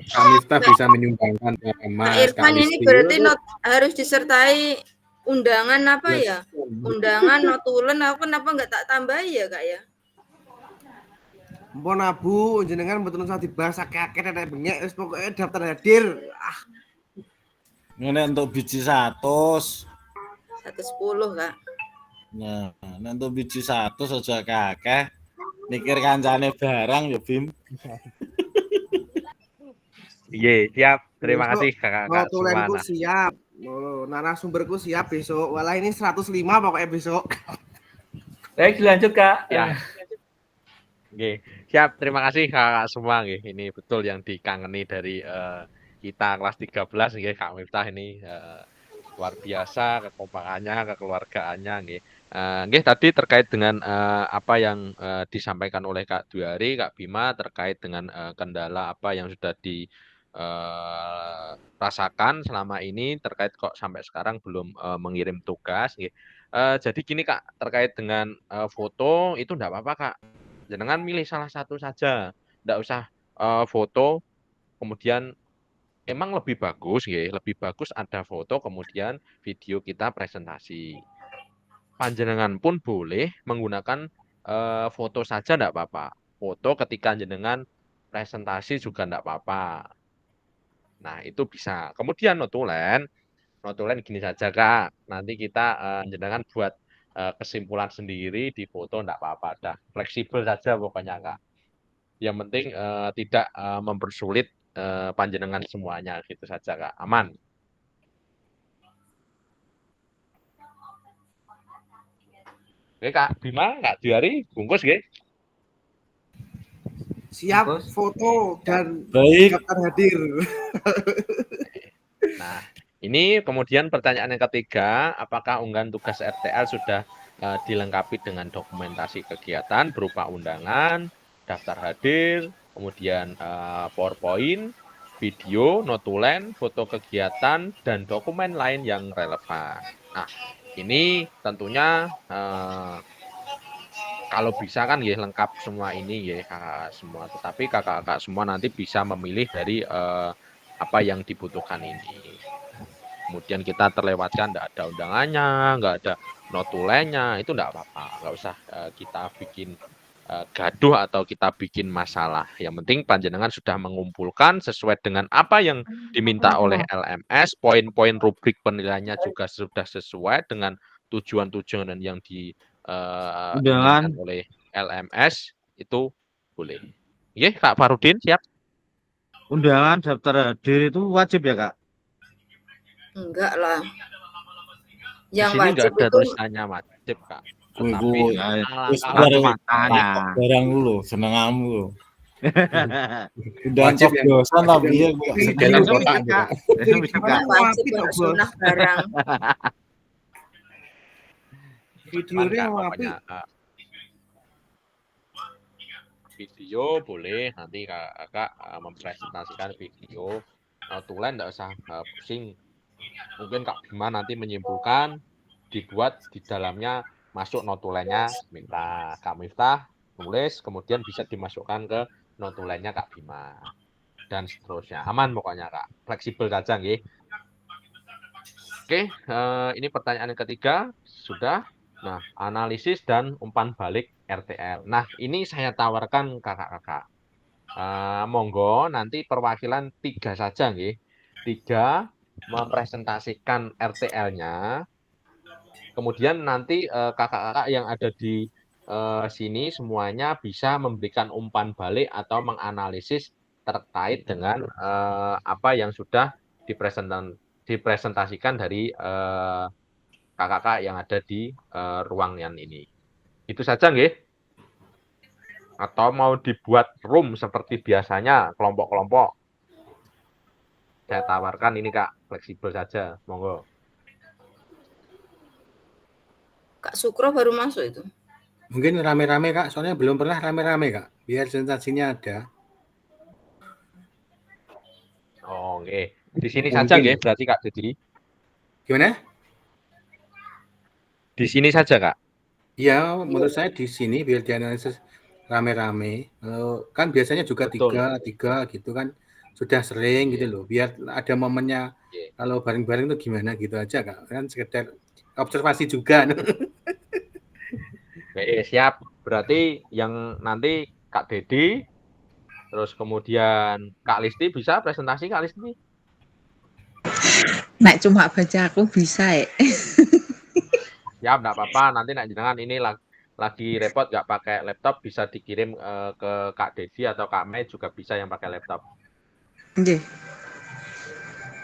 Kak Miftah bisa menyumbangkan emas. Kak Irfan ini berarti harus disertai undangan apa ya? Undangan notulen aku kenapa nggak tak tambahi ya Kak ya? Mpun abu jenengan betul usah dibahas akeh-akeh nek bengek wis pokoke daftar hadir. Ngene untuk biji 100. 110 Kak. Nah, untuk biji 100 aja kakek. Mikir kancane barang ya Bim. Iya, siap. Terima kasih Kakak Notulenku semua. siap. Narasumberku siap besok. Walah ini 105 pokoknya besok. Baik, dilanjut Kak. Ya. Oke, siap. Terima kasih Kakak semua nggih. Ini betul yang dikangeni dari kita kelas 13 nggih Kak Miftah ini luar biasa kekompakannya, kekeluargaannya nggih. Nggih tadi terkait dengan apa yang disampaikan oleh Kak Dwi Ari, Kak Bima terkait dengan kendala apa yang sudah rasakan selama ini terkait kok sampai sekarang belum mengirim tugas. Jadi gini Kak, terkait dengan foto itu enggak apa-apa Kak. Jenengan milih salah satu saja, enggak usah foto kemudian emang lebih bagus lebih bagus ada foto kemudian video kita presentasi. Panjenengan pun boleh menggunakan foto saja enggak apa-apa. Foto ketika jenengan presentasi juga enggak apa-apa. Nah, itu bisa. Kemudian notulen gini saja Kak, nanti kita jenengan buat kesimpulan sendiri di foto enggak apa-apa dah. Fleksibel saja pokoknya Kak. Yang penting tidak mempersulit panjenengan semuanya gitu saja Kak. Aman. Oke Kak Bima, Kak Diari, bungkus nggih. Siap foto dan Baik. daftar hadir. Nah, ini kemudian pertanyaan yang ketiga, apakah unggahan tugas RTL sudah dilengkapi dengan dokumentasi kegiatan berupa undangan, daftar hadir, kemudian PowerPoint, video, notulen, foto kegiatan, dan dokumen lain yang relevan. Nah, ini tentunya kalau bisa kan ya lengkap semua ini ya kakak semua. Tetapi kakak-kakak semua nanti bisa memilih dari apa yang dibutuhkan ini. Kemudian kita terlewatkan enggak ada undangannya, enggak ada notulennya, itu enggak apa-apa. Enggak usah kita bikin gaduh atau kita bikin masalah. Yang penting panjenengan sudah mengumpulkan sesuai dengan apa yang diminta oleh LMS, poin-poin rubrik penilaiannya juga sudah sesuai dengan tujuan-tujuan yang diinginkan oleh LMS, itu boleh. Nggih, Kak Farudin siap? Undangan daftar hadir itu wajib ya, Kak? Enggak lah. Di Yang sini wajib enggak ada itu tulisannya wajib, Kak. Tetapi barang dulu, seneng kamu lo. Udah Wajib yang coblosan tapi ya dalam kotak juga. wajib untuk sunah barang. Videonya mau apa? Video boleh, nanti kakak mempresentasikan video. Notulen enggak usah pusing. Mungkin Kak Bima nanti menyimpulkan, dibuat di dalamnya masuk notulennya minta Kak Miftah tulis, kemudian bisa dimasukkan ke notulennya Kak Bima dan seterusnya. Aman pokoknya Kak, fleksibel saja nggih. Oke, ini pertanyaan yang ketiga sudah. Nah, analisis dan umpan balik RTL. Nah, ini saya tawarkan kakak-kakak. Monggo nanti perwakilan 3 saja nggih. 3 mempresentasikan RTL-nya. Kemudian nanti kakak-kakak yang ada di sini semuanya bisa memberikan umpan balik atau menganalisis terkait dengan apa yang sudah dipresentasikan dari kakak-kakak yang ada di ruangan ini. Itu saja nggih. Atau mau dibuat room seperti biasanya, kelompok-kelompok. Saya tawarkan ini Kak, fleksibel saja, monggo. Kak Sukro baru masuk itu. Mungkin rame-rame Kak, soalnya belum pernah rame-rame Kak. Biar sensasinya ada. Oh, oke. Di sini saja nggih berarti Kak Dedi. Gimana? Di sini saja Kak. Iya, menurut saya di sini biar dianalisis rame-rame. Kan biasanya juga tiga gitu kan. Sudah sering gitu loh. Biar ada momennya kalau bareng-bareng itu gimana gitu aja Kak. Kan sekedar observasi juga. Oke, siap. Berarti yang nanti Kak Dedi, terus kemudian Kak Listi bisa presentasi Kak Listi? Nek cuma baca aku bisa ya. Siap, enggak apa-apa. Nanti nek jenengan ini lagi repot nggak pakai laptop bisa dikirim ke Kak Dedi atau Kak Mei juga bisa yang pakai laptop. Nggih.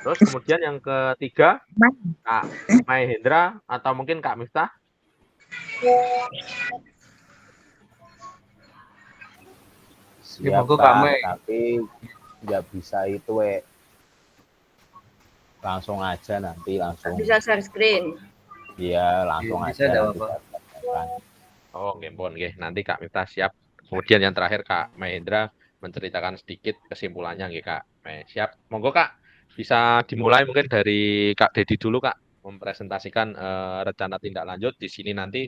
Terus kemudian yang ketiga Kak Mai Hendra atau mungkin Kak Miftah. Siap, tapi nggak bisa itu langsung aja nanti langsung. Bisa share screen. Iya, langsung bisa aja. Oh, nggih, nanti Kak Miftah siap. Kemudian yang terakhir Kak Mahendra menceritakan sedikit kesimpulannya nggih Kak. Siap. Monggo Kak, bisa dimulai mungkin dari Kak Dedi dulu Kak, mempresentasikan rencana tindak lanjut. Di sini nanti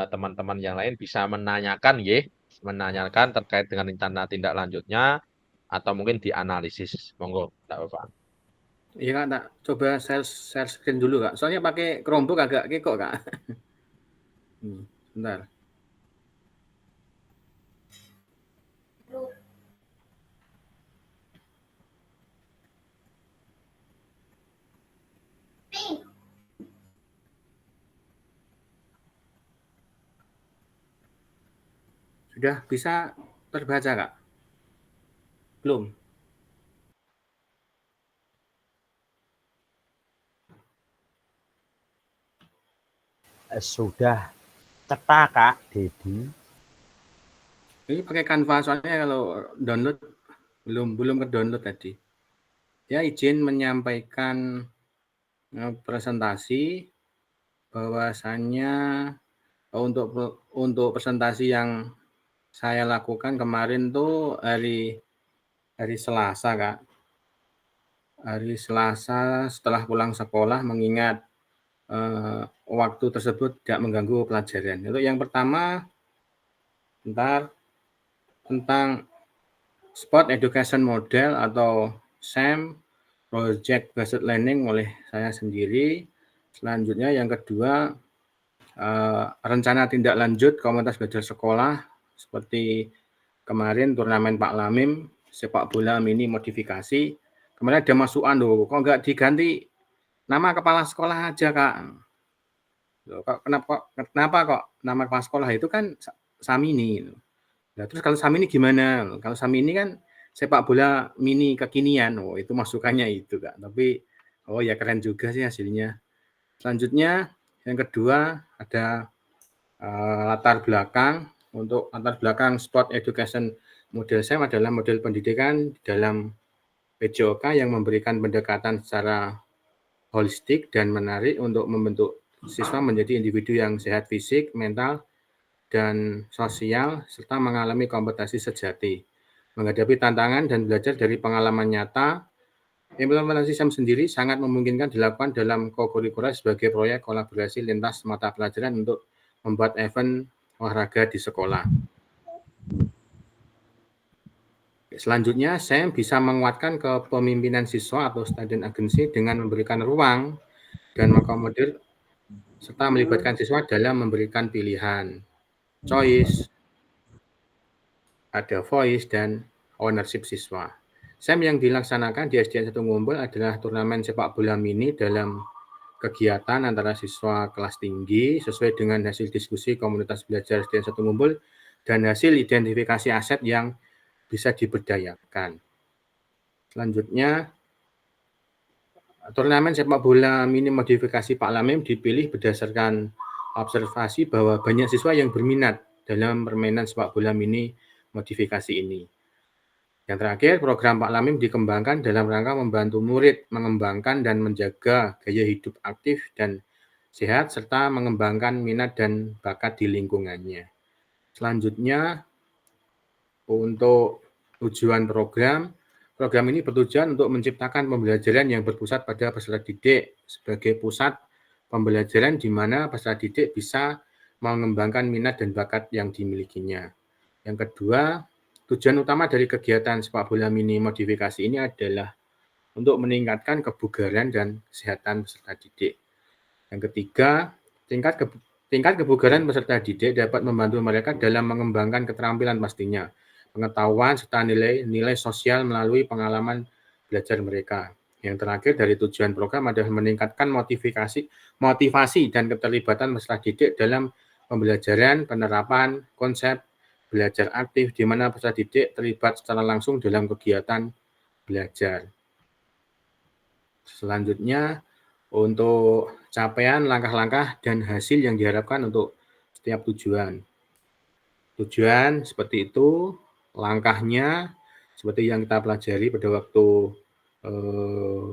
teman-teman yang lain bisa menanyakan nggih, menanyakan terkait dengan rencana tindak lanjutnya atau mungkin dianalisis. Monggo, Kak Bapak. Iya Kak, tak coba share screen dulu Kak. Soalnya pakai Chromebook agak kekok Kak. Bentar. Sudah bisa terbaca Kak? Belum? Sudah cetak Kak Dedi. Ini pakai Canva soalnya kalau download belum ke download tadi. Ya izin menyampaikan presentasi bahwasannya untuk presentasi yang saya lakukan kemarin tuh hari Selasa Kak. Hari Selasa setelah pulang sekolah mengingat waktu tersebut tidak mengganggu pelajaran. Untuk yang pertama tentang Sport Education Model atau SEM, Project Based Learning oleh saya sendiri. Selanjutnya yang kedua, rencana tindak lanjut komunitas belajar sekolah seperti kemarin turnamen Pak Lamim, sepak bola mini modifikasi. Kemarin ada masukan loh, kok nggak diganti nama kepala sekolah aja Kak? Kenapa kok nama kepala sekolah itu kan Samini? Nah, terus kalau Samini gimana? Kalau Samini kan sepak bola mini kekinian. Oh, itu masukannya itu Kak. Tapi oh ya keren juga sih hasilnya. Selanjutnya yang kedua ada latar belakang. Untuk latar belakang Sport Education Model SEM adalah model pendidikan dalam PJOK yang memberikan pendekatan secara holistik dan menarik untuk membentuk siswa menjadi individu yang sehat fisik, mental, dan sosial, serta mengalami kompetensi sejati. Menghadapi tantangan dan belajar dari pengalaman nyata, implementasi SEM sendiri sangat memungkinkan dilakukan dalam co-curricular sebagai proyek kolaborasi lintas mata pelajaran untuk membuat event olahraga di sekolah. Selanjutnya, SEM bisa menguatkan kepemimpinan siswa atau student agency dengan memberikan ruang dan mengakomodir serta melibatkan siswa dalam memberikan pilihan, choice, ada voice, dan ownership siswa. SEM yang dilaksanakan di SDN 1 Ngumpul adalah turnamen sepak bola mini dalam kegiatan antara siswa kelas tinggi sesuai dengan hasil diskusi komunitas belajar SDN 1 Ngumpul dan hasil identifikasi aset yang bisa diberdayakan. Selanjutnya, turnamen sepak bola mini modifikasi Pak Lamim dipilih berdasarkan observasi bahwa banyak siswa yang berminat dalam permainan sepak bola mini modifikasi ini. Yang terakhir, program Pak Lamim dikembangkan dalam rangka membantu murid mengembangkan dan menjaga gaya hidup aktif dan sehat, serta mengembangkan minat dan bakat di lingkungannya. Selanjutnya, untuk tujuan program ini bertujuan untuk menciptakan pembelajaran yang berpusat pada peserta didik sebagai pusat pembelajaran di mana peserta didik bisa mengembangkan minat dan bakat yang dimilikinya. Yang kedua, tujuan utama dari kegiatan sepak bola mini modifikasi ini adalah untuk meningkatkan kebugaran dan kesehatan peserta didik. Yang ketiga, tingkat kebugaran peserta didik dapat membantu mereka dalam mengembangkan keterampilan pastinya, pengetahuan serta nilai sosial melalui pengalaman belajar mereka. Yang terakhir dari tujuan program adalah meningkatkan motivasi dan keterlibatan peserta didik dalam pembelajaran, penerapan konsep belajar aktif di mana peserta didik terlibat secara langsung dalam kegiatan belajar. Selanjutnya, untuk capaian langkah-langkah dan hasil yang diharapkan untuk setiap tujuan. Tujuan seperti itu, langkahnya seperti yang kita pelajari pada waktu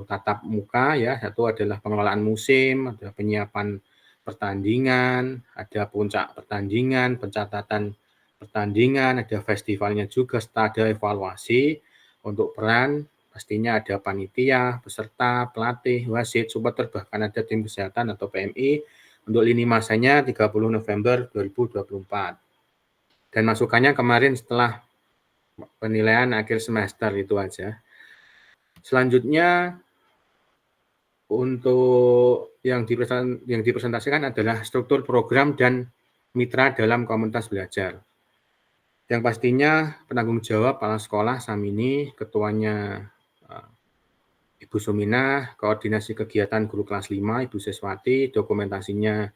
tatap muka ya. Satu adalah pengelolaan musim, ada penyiapan pertandingan, ada puncak pertandingan, pencatatan pertandingan, ada festivalnya juga, serta ada evaluasi. Untuk peran pastinya ada panitia, peserta, pelatih, wasit, supporter, bahkan ada tim kesehatan atau PMI. Untuk lini masanya 30 November 2024. Dan masukannya kemarin setelah penilaian akhir semester itu aja. Selanjutnya untuk yang dipresentasikan adalah struktur program dan mitra dalam komunitas belajar. Yang pastinya penanggung jawab kepala sekolah Samini, ketuanya Ibu Suminah, koordinasi kegiatan guru kelas 5 Ibu Siswati, dokumentasinya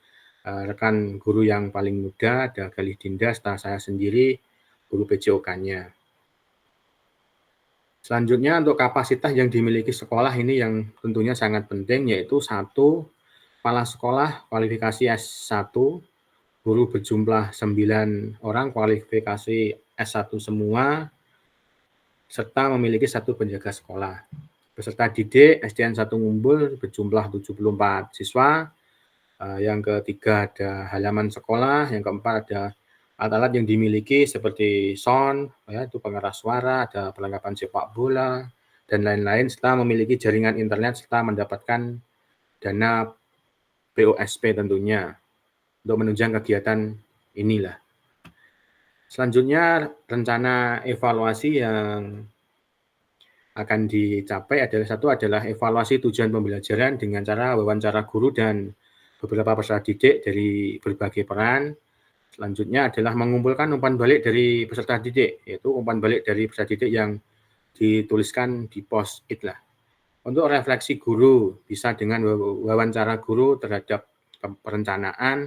rekan guru yang paling muda, ada Galih Dinda, serta saya sendiri, guru PJOK-nya. Selanjutnya untuk kapasitas yang dimiliki sekolah ini yang tentunya sangat penting, yaitu 1, kepala sekolah kualifikasi S1, guru berjumlah 9 orang, kualifikasi S1 semua, serta memiliki 1 penjaga sekolah. Peserta didik SDN 1 Ngumbul berjumlah 74 siswa. Yang ketiga ada halaman sekolah, yang keempat ada alat-alat yang dimiliki seperti sound, ya, itu pengeras suara, ada perlengkapan sepak bola, dan lain-lain, serta memiliki jaringan internet, serta mendapatkan dana POSP tentunya untuk menunjang kegiatan inilah. Selanjutnya rencana evaluasi yang akan dicapai adalah evaluasi tujuan pembelajaran dengan cara wawancara guru dan beberapa peserta didik dari berbagai peran. Selanjutnya adalah mengumpulkan umpan balik dari peserta didik, yaitu umpan balik dari peserta didik yang dituliskan di post-it lah. Untuk refleksi guru, bisa dengan wawancara guru terhadap perencanaan,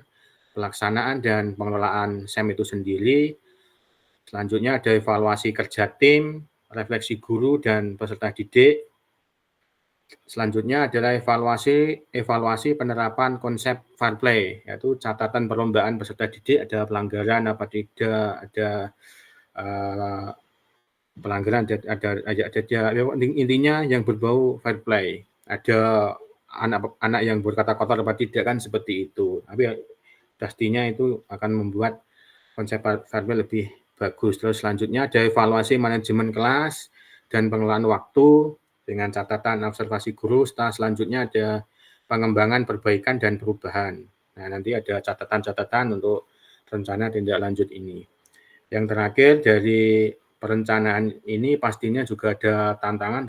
pelaksanaan, dan pengelolaan SEM itu sendiri. Selanjutnya ada evaluasi kerja tim, refleksi guru dan peserta didik. Selanjutnya adalah evaluasi penerapan konsep fair play, yaitu catatan perlombaan peserta didik, ada pelanggaran apa tidak, ada pelanggaran, ada intinya yang berbau fair play. Ada anak yang berkata kotor apa tidak, kan seperti itu. Tapi pastinya itu akan membuat konsep fair play lebih bagus. Terus selanjutnya ada evaluasi manajemen kelas dan pengelolaan waktu dengan catatan observasi guru. Selanjutnya ada pengembangan, perbaikan, dan perubahan. Nah, nanti ada catatan-catatan untuk rencana tindak lanjut ini. Yang terakhir dari perencanaan ini pastinya juga ada tantangan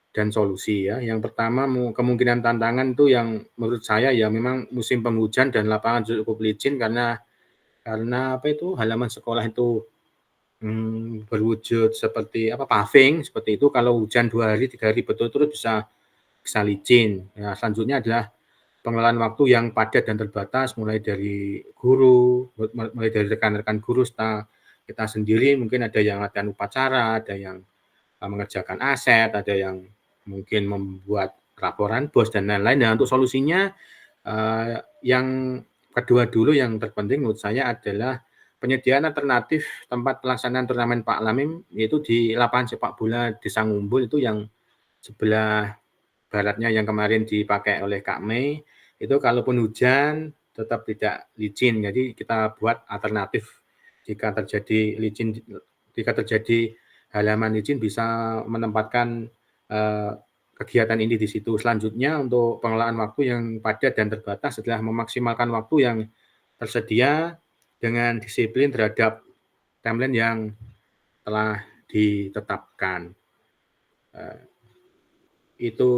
dan solusi ya. Yang pertama kemungkinan tantangan itu yang menurut saya ya memang musim penghujan dan lapangan cukup licin karena apa itu halaman sekolah itu berwujud seperti paving seperti itu. Kalau hujan 2 hari 3 hari betul-betul bisa licin. Ya, selanjutnya adalah pengelolaan waktu yang padat dan terbatas, mulai dari guru, mulai dari rekan-rekan guru, serta kita sendiri, mungkin ada yang latihan upacara, ada yang mengerjakan aset, ada yang mungkin membuat laporan bos dan lain-lain. Dan untuk solusinya yang kedua dulu yang terpenting menurut saya adalah penyediaan alternatif tempat pelaksanaan turnamen Pak Lamim, yaitu di lapangan sepak bola Desa Ngumbul itu yang sebelah baratnya yang kemarin dipakai oleh Kak Mei, itu kalaupun hujan tetap tidak licin. Jadi kita buat alternatif jika terjadi halaman licin bisa menempatkan kegiatan ini di situ. Selanjutnya untuk pengelolaan waktu yang padat dan terbatas adalah memaksimalkan waktu yang tersedia dengan disiplin terhadap timeline yang telah ditetapkan. Itu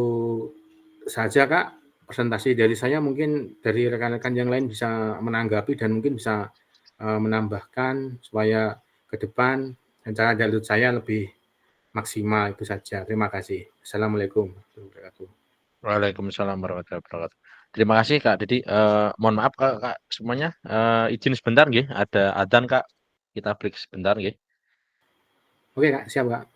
saja Kak, presentasi dari saya. Mungkin dari rekan-rekan yang lain bisa menanggapi dan mungkin bisa menambahkan supaya ke depan rencana jalur saya lebih maksimal. Itu saja. Terima kasih. Assalamualaikum warahmatullahi wabarakatuh. Waalaikumsalam warahmatullahi wabarakatuh. Terima kasih Kak Didi. Mohon maaf Kak semuanya. Izin sebentar nggih, ada adzan Kak. Kita break sebentar nggih. Oke Kak, siap Kak.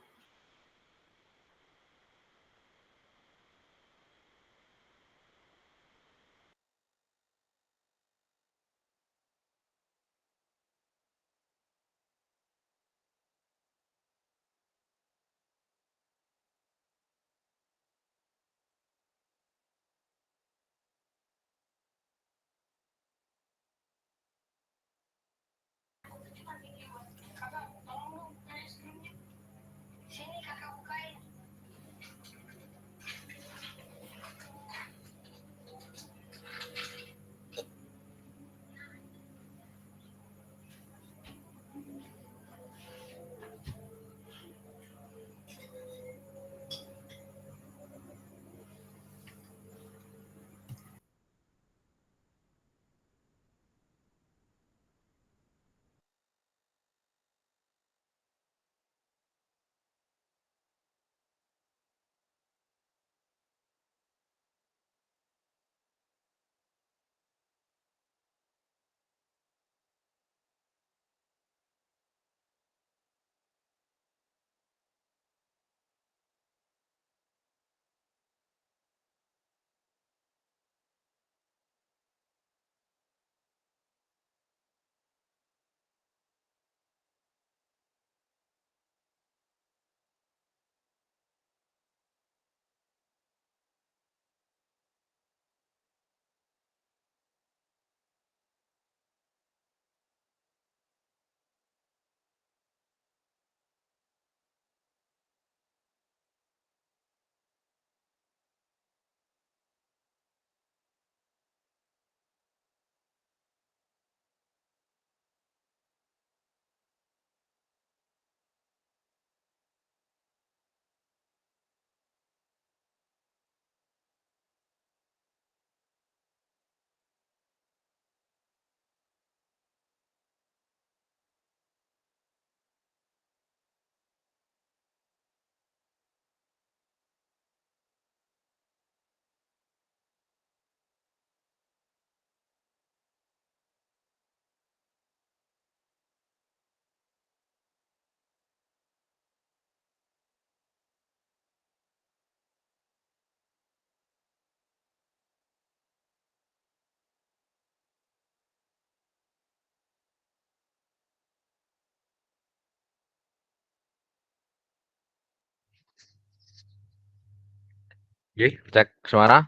Nggih, cek suara.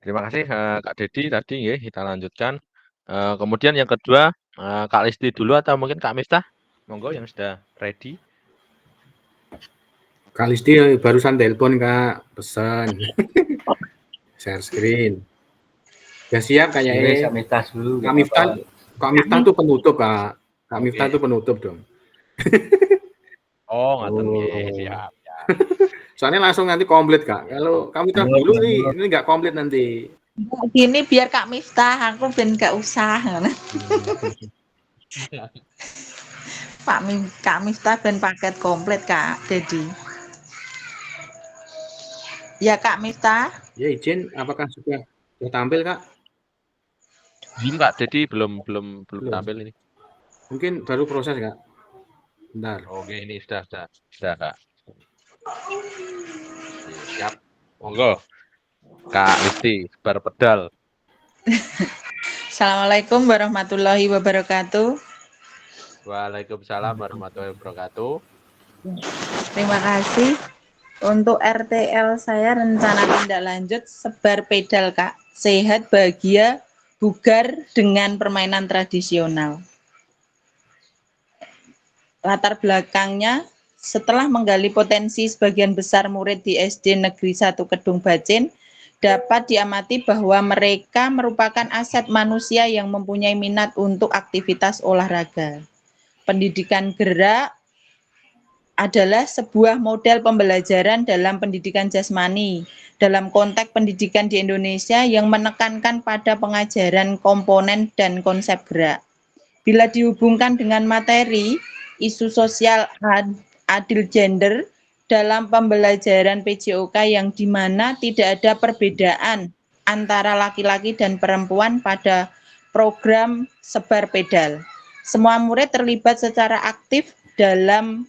Terima kasih Kak Dedi tadi nggih, kita lanjutkan. Kemudian yang kedua, Kak Listi dulu atau mungkin Kak Miftah? Monggo yang sudah ready. Kak Listi barusan telepon Kak, pesan. Share screen. Udah siap kayaknya. Kak Miftah dulu. Kak Miftah tuh penutup Kak. Kak Miftah tuh penutup dong. Oh, ngoten nggih, siap. Soalnya langsung nanti komplit Kak. Kalau Kak Miftah dulu nih, ini nggak komplit nanti. Gini biar Kak Miftah, aku ben gak usah. Kak Miftah ben paket komplit Kak Dedi. Ya Kak Miftah. Ya izin, apakah sudah tampil Kak? Belum Kak, jadi belum tampil ini. Mungkin baru proses Kak. Bentar. Oke, ini sudah Kak. Siap. Monggo. Kak Listi, berpedal. Assalamualaikum warahmatullahi wabarakatuh. Waalaikumsalam warahmatullahi wabarakatuh. Terima kasih. Untuk RTL saya rencana tindak lanjut sebar pedal Kak. Sehat, bahagia, bugar dengan permainan tradisional. Latar belakangnya, setelah menggali potensi sebagian besar murid di SD Negeri 1 Kedung Bacin, dapat diamati bahwa mereka merupakan aset manusia yang mempunyai minat untuk aktivitas olahraga. Pendidikan gerak adalah sebuah model pembelajaran dalam pendidikan jasmani dalam konteks pendidikan di Indonesia yang menekankan pada pengajaran komponen dan konsep gerak. Bila dihubungkan dengan materi, isu sosial adil gender dalam pembelajaran PJOK yang dimana tidak ada perbedaan antara laki-laki dan perempuan pada program sebar pedal. Semua murid terlibat secara aktif dalam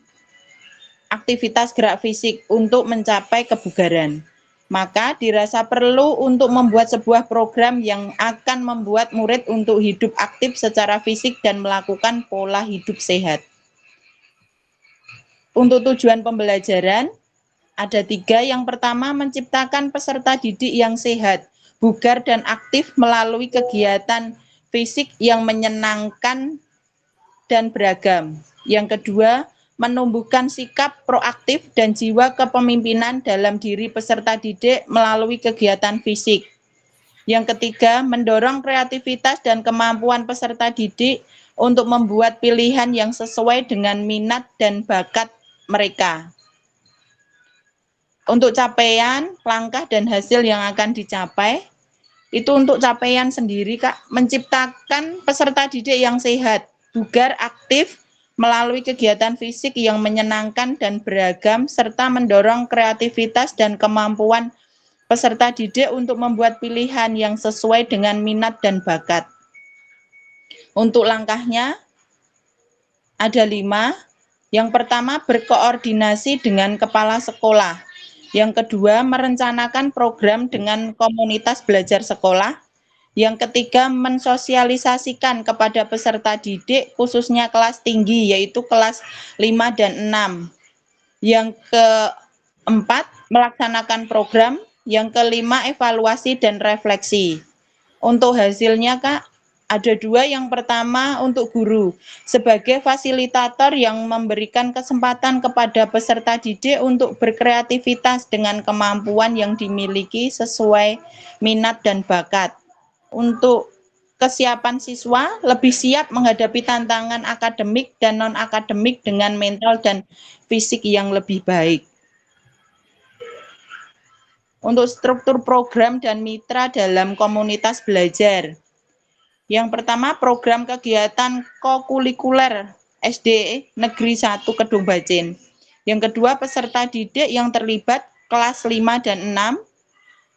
aktivitas gerak fisik untuk mencapai kebugaran. Maka dirasa perlu untuk membuat sebuah program yang akan membuat murid untuk hidup aktif secara fisik dan melakukan pola hidup sehat. Untuk tujuan pembelajaran, ada 3. Yang pertama, menciptakan peserta didik yang sehat, bugar dan aktif melalui kegiatan fisik yang menyenangkan dan beragam. Yang kedua, menumbuhkan sikap proaktif dan jiwa kepemimpinan dalam diri peserta didik melalui kegiatan fisik. Yang ketiga, mendorong kreativitas dan kemampuan peserta didik untuk membuat pilihan yang sesuai dengan minat dan bakat mereka. Untuk capaian, langkah dan hasil yang akan dicapai, itu untuk capaian sendiri Kak, menciptakan peserta didik yang sehat, bugar, aktif, melalui kegiatan fisik yang menyenangkan dan beragam, serta mendorong kreativitas dan kemampuan peserta didik untuk membuat pilihan yang sesuai dengan minat dan bakat. Untuk langkahnya, ada 5. Yang pertama, berkoordinasi dengan kepala sekolah. Yang kedua, merencanakan program dengan komunitas belajar sekolah. Yang ketiga, mensosialisasikan kepada peserta didik khususnya kelas tinggi, yaitu kelas 5 dan 6. Yang keempat, melaksanakan program. Yang kelima, evaluasi dan refleksi. Untuk hasilnya Kak, ada 2. Yang pertama, untuk guru sebagai fasilitator yang memberikan kesempatan kepada peserta didik untuk berkreativitas dengan kemampuan yang dimiliki sesuai minat dan bakat. Untuk kesiapan siswa lebih siap menghadapi tantangan akademik dan non-akademik dengan mental dan fisik yang lebih baik. Untuk struktur program dan mitra dalam komunitas belajar. Yang pertama, program kegiatan kokurikuler SD Negeri 1 Kedung Bacin. Yang kedua, peserta didik yang terlibat kelas 5 dan 6.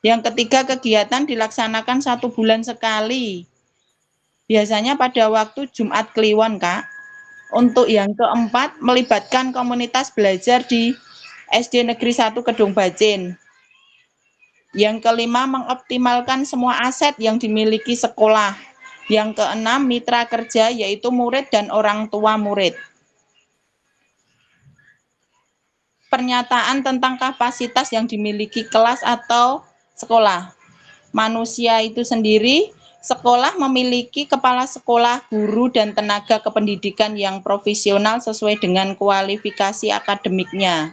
Yang ketiga, kegiatan dilaksanakan 1 bulan sekali. Biasanya pada waktu Jumat Kliwon, Kak. Untuk yang keempat, melibatkan komunitas belajar di SD Negeri 1 Kedung Bacin. Yang kelima, mengoptimalkan semua aset yang dimiliki sekolah. Yang keenam, mitra kerja, yaitu murid dan orang tua murid. pernyataan tentang kapasitas yang dimiliki kelas atau sekolah. Manusia itu sendiri, sekolah memiliki kepala sekolah, guru, dan tenaga kependidikan yang profesional sesuai dengan kualifikasi akademiknya.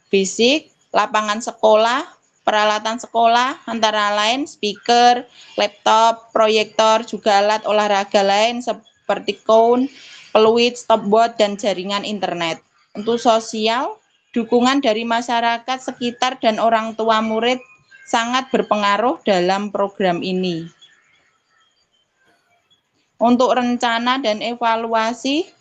Fisik, lapangan sekolah, peralatan sekolah, antara lain speaker, laptop, proyektor, juga alat olahraga lain seperti cone, peluit, stopboard, dan jaringan internet. Untuk sosial, dukungan dari masyarakat sekitar dan orang tua murid sangat berpengaruh dalam program ini. Untuk rencana dan evaluasi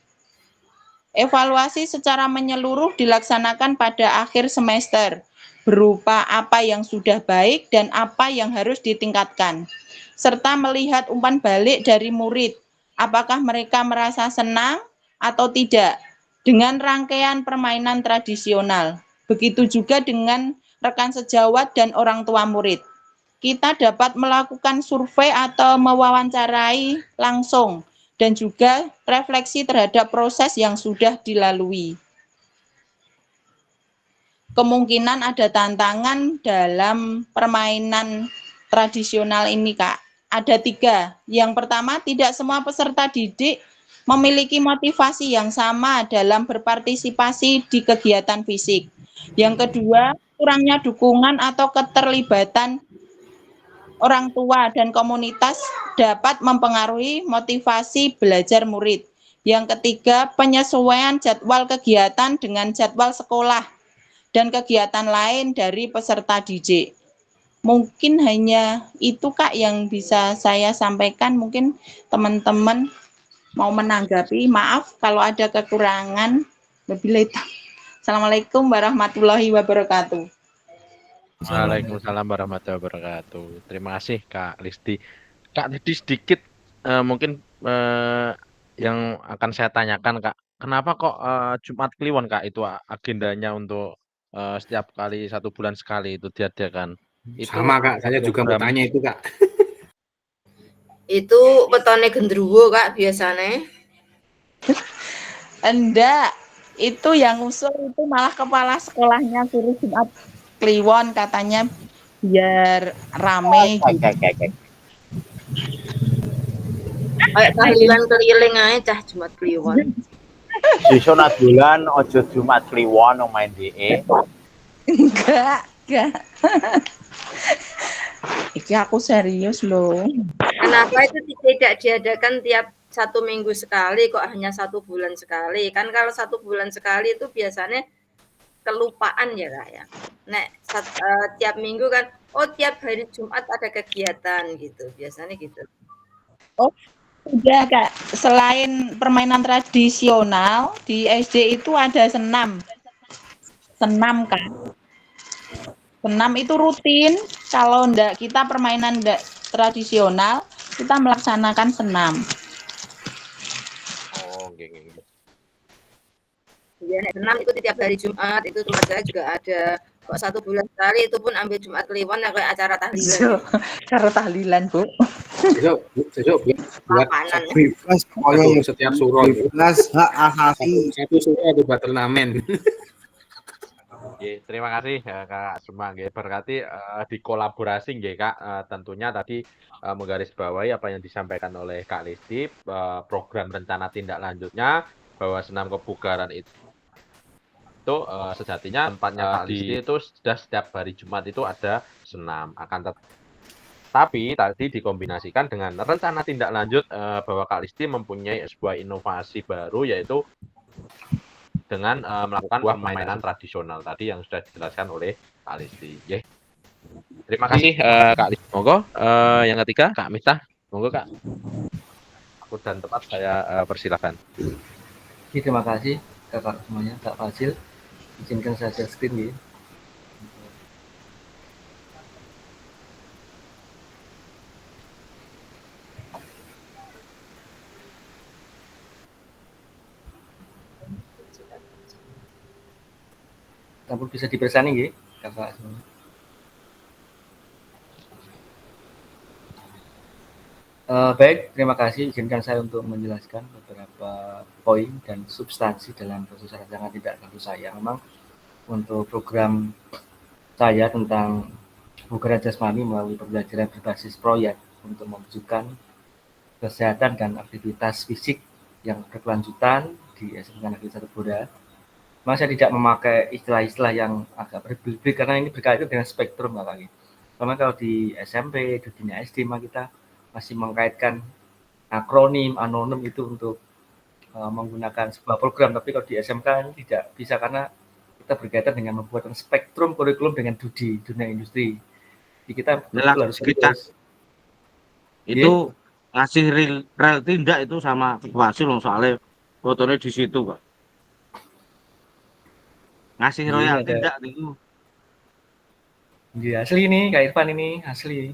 secara menyeluruh dilaksanakan pada akhir semester, berupa apa yang sudah baik dan apa yang harus ditingkatkan, serta melihat umpan balik dari murid, apakah mereka merasa senang atau tidak dengan rangkaian permainan tradisional. Begitu juga dengan rekan sejawat dan orang tua murid. Kita dapat melakukan survei atau mewawancarai langsung dan juga refleksi terhadap proses yang sudah dilalui. Kemungkinan ada tantangan dalam permainan tradisional ini, Kak. Ada 3. Yang pertama, tidak semua peserta didik memiliki motivasi yang sama dalam berpartisipasi di kegiatan fisik. Yang kedua, kurangnya dukungan atau keterlibatan orang tua dan komunitas dapat mempengaruhi motivasi belajar murid. Yang ketiga, penyesuaian jadwal kegiatan dengan jadwal sekolah dan kegiatan lain dari peserta didik. Mungkin hanya itu, Kak, yang bisa saya sampaikan. Mungkin teman-teman mau menanggapi. Maaf kalau ada kekurangan. Assalamualaikum warahmatullahi wabarakatuh. Waalaikumsalam warahmatullahi wabarakatuh. Terima kasih Kak Listi. Kak, tadi sedikit mungkin yang akan saya tanyakan, Kak. Kenapa kok Jumat Kliwon, Kak, itu agendanya untuk setiap kali 1 bulan sekali itu diadakan? Itu Sama Kak, saya juga mau tanya itu Kak. Itu wetone gendruwo, Kak, biasanya. Enggak, itu yang usul itu malah kepala sekolahnya suruh Jumat Kliwon, katanya biar rame gitu. Kayak tahlilan keliling aja cah Jumat Kliwon. Sesuk bulan ojo Jumat Kliwon main DE. Enggak. Iki aku serius loh. Kenapa itu tidak diadakan tiap 1 minggu sekali, kok hanya 1 bulan sekali? Kan kalau 1 bulan sekali itu biasanya kelupaan ya, Kak, ya. Nek tiap minggu kan, oh tiap hari Jumat ada kegiatan gitu, biasanya gitu. Oh, udah Kak. Selain permainan tradisional di SD itu ada senam. Senam, Kak. Senam itu rutin. Kalau enggak kita permainan enggak tradisional, kita melaksanakan senam. Oh, geng. Ya, senam itu tiap hari Jumat, itu tempat saya juga ada. Kok 1 bulan sekali itu pun ambil Jumat Kliwon yang kayak acara tahlilan. Acara tahlilan, Bu. Besok buat bebas pokoknya setiap surah bebas hak asasi. Satu surah itu buat turnamen. Terima kasih Kak Suma, berarti dikolaborasi nggih Kak, tentunya tadi menggarisbawahi apa yang disampaikan oleh Kak Listi, program rencana tindak lanjutnya bahwa senam kebugaran itu sejatinya tempatnya Kak Listi itu sudah setiap hari Jumat itu ada senam, tapi tadi dikombinasikan dengan rencana tindak lanjut bahwa Kak Listi mempunyai sebuah inovasi baru, yaitu dengan melakukan permainan tradisional tadi yang sudah dijelaskan oleh Kak Listi. Terima kasih Kak Listi. Monggo yang ketiga Kak Miftah. Monggo Kak. Aku dan tempat saya persilakan. Terima kasih Kakak semuanya, Kak Fasil. Izinkan saya share screen ya. Kamu bisa dipersani nggih, Kakak semua. Baik, terima kasih. Izinkan saya untuk menjelaskan beberapa poin dan substansi dalam proses rancangan tindak lanjut saya. Memang untuk program saya tentang kebugaran jasmani melalui pembelajaran berbasis proyek untuk mewujudkan kesehatan dan aktivitas fisik yang berkelanjutan di SMK Negeri 1 Blora. Memang saya tidak memakai istilah-istilah yang agak berbelit karena ini berkaitan dengan spektrum lagi. Karena kalau di SMP, di dunia SD, kita masih mengkaitkan akronim, anonim itu untuk menggunakan sebuah program. Tapi kalau di SMK ini tidak bisa karena kita berkaitan dengan membuat spektrum kurikulum dengan dunia industri. Jadi kita harus serius. Itu ngasih real tindak itu sama hasil soalnya fotonya di situ Pak. Ngasih royalti tidak itu. Iya, asli nih Kak Irfan ini asli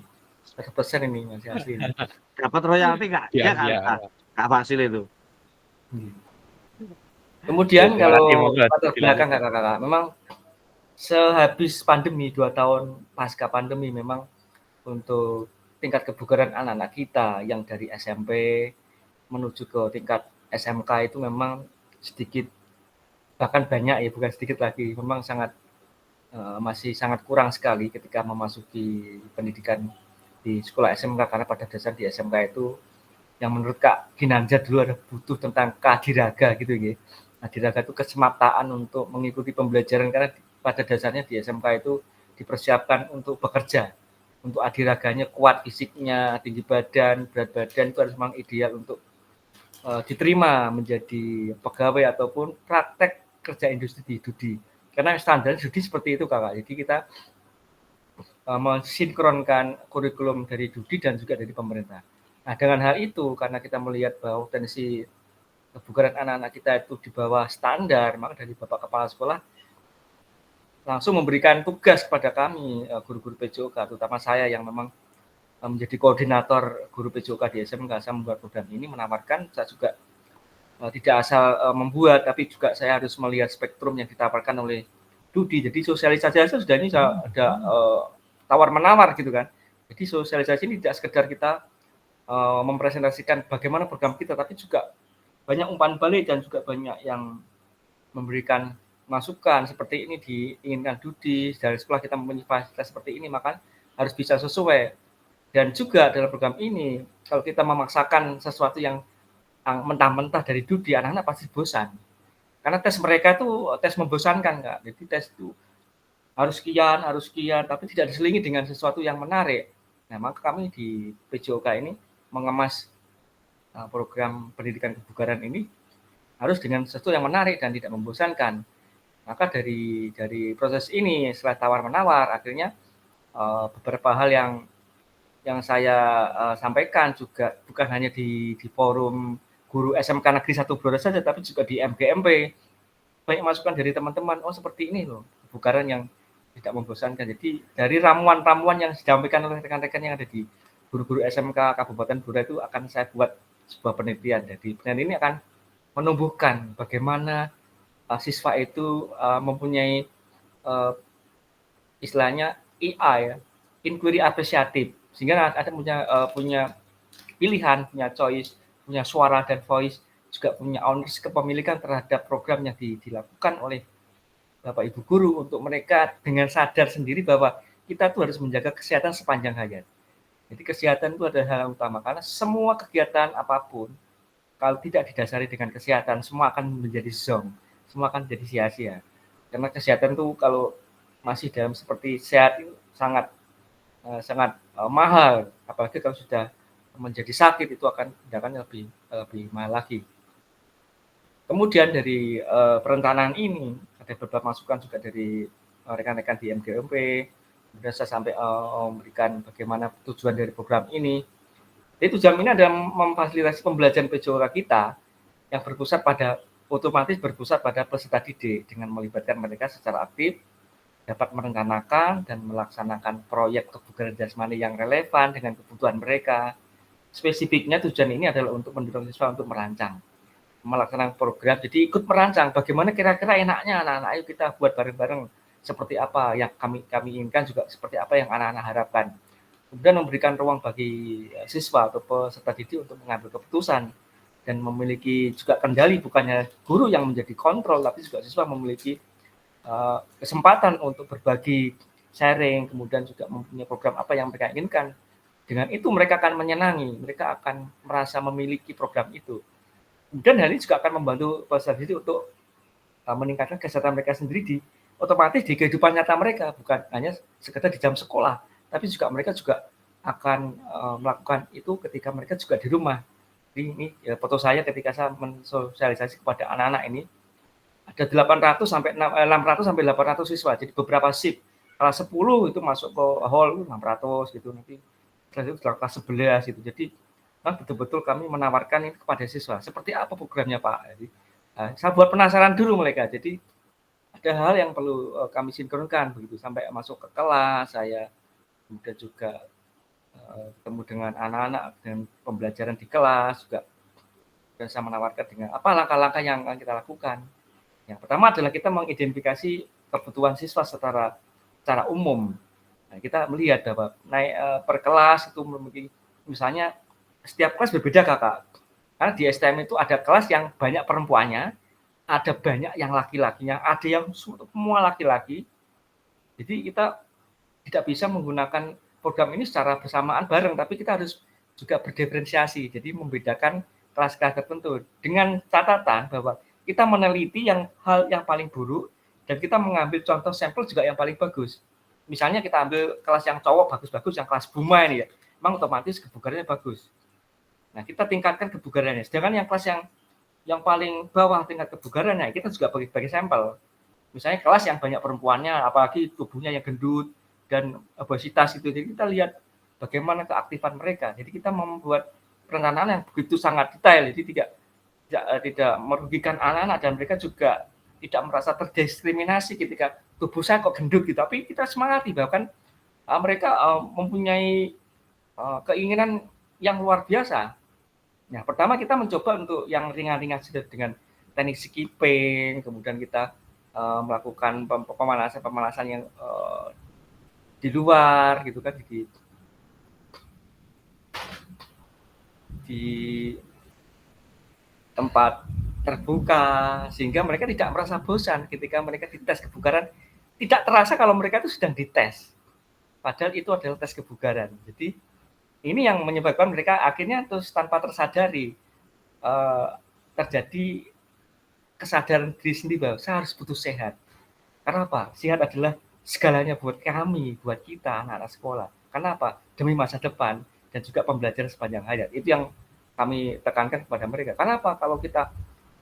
100% ini masih asli. Dapat royalti nggak? Ya Kak Fasil itu. Kemudian kalau latar belakang kakak-kakak, memang sehabis pandemi 2 tahun pasca pandemi memang untuk tingkat kebugaran anak-anak kita yang dari SMP menuju ke tingkat SMK itu memang sedikit, bahkan banyak ya, bukan sedikit lagi, memang sangat masih sangat kurang sekali ketika memasuki pendidikan di sekolah SMK, karena pada dasar di SMK itu yang menurut Kak Ginanjar dulu ada butuh tentang kadiraga gitu ya. Kadiraga itu kesemataan untuk mengikuti pembelajaran, karena pada dasarnya di SMK itu dipersiapkan untuk bekerja, untuk adiraganya kuat fisiknya, tinggi badan, berat badan itu harus memang ideal untuk diterima menjadi pegawai ataupun praktek kerja industri di Dudi. Karena standar Dudi seperti itu kakak. Jadi kita mensinkronkan kurikulum dari Dudi dan juga dari pemerintah. Nah dengan hal itu, karena kita melihat bahwa potensi kebugaran anak-anak kita itu di bawah standar, maka dari Bapak Kepala Sekolah langsung memberikan tugas kepada kami, guru-guru PJOK, terutama saya yang memang menjadi koordinator guru PJOK di SMK. Saya membuat program ini, menawarkan, saya juga tidak asal membuat, tapi juga saya harus melihat spektrum yang ditawarkan oleh Dudi. Jadi sosialisasi sudah ini ada tawar-menawar gitu kan. Jadi sosialisasi ini tidak sekedar kita mempresentasikan bagaimana program kita, tapi juga banyak umpan balik dan juga banyak yang memberikan masukan seperti ini diinginkan Dudi, dari sekolah kita mempunyai fasilitas seperti ini, maka harus bisa sesuai. Dan juga dalam program ini, kalau kita memaksakan sesuatu yang mentah-mentah dari Dudi, anak-anak pasti bosan. Karena tes mereka itu tes membosankan, Kak. Jadi tes itu harus sekian, tapi tidak diselingi dengan sesuatu yang menarik. Nah, maka kami di PJOK ini mengemas program pendidikan kebugaran ini harus dengan sesuatu yang menarik dan tidak membosankan. Maka dari proses ini, setelah tawar-menawar, akhirnya beberapa hal yang saya sampaikan juga bukan hanya di forum guru SMK Negeri 1 Blora saja, tapi juga di MGMP. Banyak masukan dari teman-teman, oh seperti ini loh, kebugaran yang tidak membosankan. Jadi dari ramuan-ramuan yang disampaikan oleh rekan-rekan yang ada di guru-guru SMK Kabupaten Blora itu akan saya buat sebuah penelitian. Jadi penelitian ini akan menumbuhkan bagaimana siswa itu mempunyai istilahnya IA ya, inquiry apresiatif, sehingga ada punya pilihan, punya choice, punya suara dan voice, juga punya ownership, kepemilikan terhadap program yang dilakukan oleh Bapak Ibu guru, untuk mereka dengan sadar sendiri bahwa kita tuh harus menjaga kesehatan sepanjang hayat. Jadi kesehatan itu adalah hal yang utama, karena semua kegiatan apapun kalau tidak didasari dengan kesehatan, semua akan menjadi zong, semua akan jadi sia-sia. Karena kesehatan itu kalau masih dalam seperti sehat itu sangat mahal, apalagi kalau sudah menjadi sakit itu akan lebih mahal lagi. Kemudian dari perencanaan ini ada beberapa masukan juga dari rekan-rekan di MGMP. Kemudian saya sampai memberikan bagaimana tujuan dari program ini. Jadi tujuan ini adalah memfasilitasi pembelajaran PJOK kita yang otomatis berpusat pada peserta didik dengan melibatkan mereka secara aktif, dapat merencanakan dan melaksanakan proyek kebugaran jasmani yang relevan dengan kebutuhan mereka. Spesifiknya tujuan ini adalah untuk mendorong siswa untuk melaksanakan program. Jadi ikut merancang bagaimana kira-kira enaknya anak-anak, ayo kita buat bareng-bareng seperti apa yang kami inginkan, juga seperti apa yang anak-anak harapkan. Kemudian memberikan ruang bagi siswa atau peserta didik untuk mengambil keputusan dan memiliki juga kendali, bukannya guru yang menjadi kontrol, tapi juga siswa memiliki kesempatan untuk berbagi, sharing, kemudian juga mempunyai program apa yang mereka inginkan. Dengan itu mereka akan menyenangi, mereka akan merasa memiliki program itu. Kemudian hal ini juga akan membantu peserta didik untuk meningkatkan kesehatan mereka sendiri otomatis di kehidupan nyata mereka, bukan hanya sekedar di jam sekolah, tapi juga mereka juga akan melakukan itu ketika mereka juga di rumah. Jadi ini ya, foto saya ketika saya mensosialisasi kepada anak-anak ini ada 800 sampai 600 sampai 800 siswa. Jadi beberapa shift. Kelas 10 itu masuk ke hall 600 gitu, nanti kelas 11 gitu. Jadi betul-betul kami menawarkan ini kepada siswa. Seperti apa programnya Pak? Jadi, saya buat penasaran dulu mereka. Jadi ada hal yang perlu kami sinkronkan begitu sampai masuk ke kelas. Saya kemudian juga ketemu dengan anak-anak dan pembelajaran di kelas juga. Dan saya menawarkan dengan apa langkah-langkah yang akan kita lakukan. Yang pertama adalah kita mengidentifikasi kebutuhan siswa secara umum. Nah, kita melihat bahwa naik per kelas itu memiliki, misalnya setiap kelas berbeda kakak. Karena di STM itu ada kelas yang banyak perempuannya, ada banyak yang laki-lakinya, ada yang semua laki-laki. Jadi kita tidak bisa menggunakan program ini secara bersamaan bareng, tapi kita harus juga berdiferensiasi. Jadi membedakan kelas-kelas tertentu dengan catatan bahwa kita meneliti hal yang paling buruk dan kita mengambil contoh sampel juga yang paling bagus. Misalnya kita ambil kelas yang cowok bagus-bagus, yang kelas Buma ini ya, memang otomatis kebugarannya bagus. Nah, kita tingkatkan kebugarannya. Sedangkan yang kelas yang paling bawah tingkat kebugarannya, kita juga bagi sampel. Misalnya kelas yang banyak perempuannya, apalagi tubuhnya yang gendut dan obesitas itu. Jadi kita lihat bagaimana keaktifan mereka. Jadi kita membuat perencanaan yang begitu sangat detail. Jadi tidak merugikan anak-anak dan mereka juga tidak merasa terdiskriminasi ketika tubuh saya kok gendut gitu. Tapi kita semangati bahkan mereka mempunyai keinginan yang luar biasa. Nah, pertama kita mencoba untuk yang ringan-ringan saja dengan teknik skipping, kemudian kita melakukan pemanasan yang di luar gitu kan, di tempat terbuka, sehingga mereka tidak merasa bosan ketika mereka dites kebugaran. Tidak terasa kalau mereka itu sedang dites, padahal itu adalah tes kebugaran. Jadi ini yang menyebabkan mereka akhirnya terus tanpa tersadari terjadi kesadaran diri sendiri bahwa saya harus butuh sehat. Karena apa? Sehat adalah segalanya buat kami, buat kita anak-anak sekolah. Karena apa? Demi masa depan dan juga pembelajaran sepanjang hayat. Itu yang kami tekankan kepada mereka. Karena apa? Kalau kita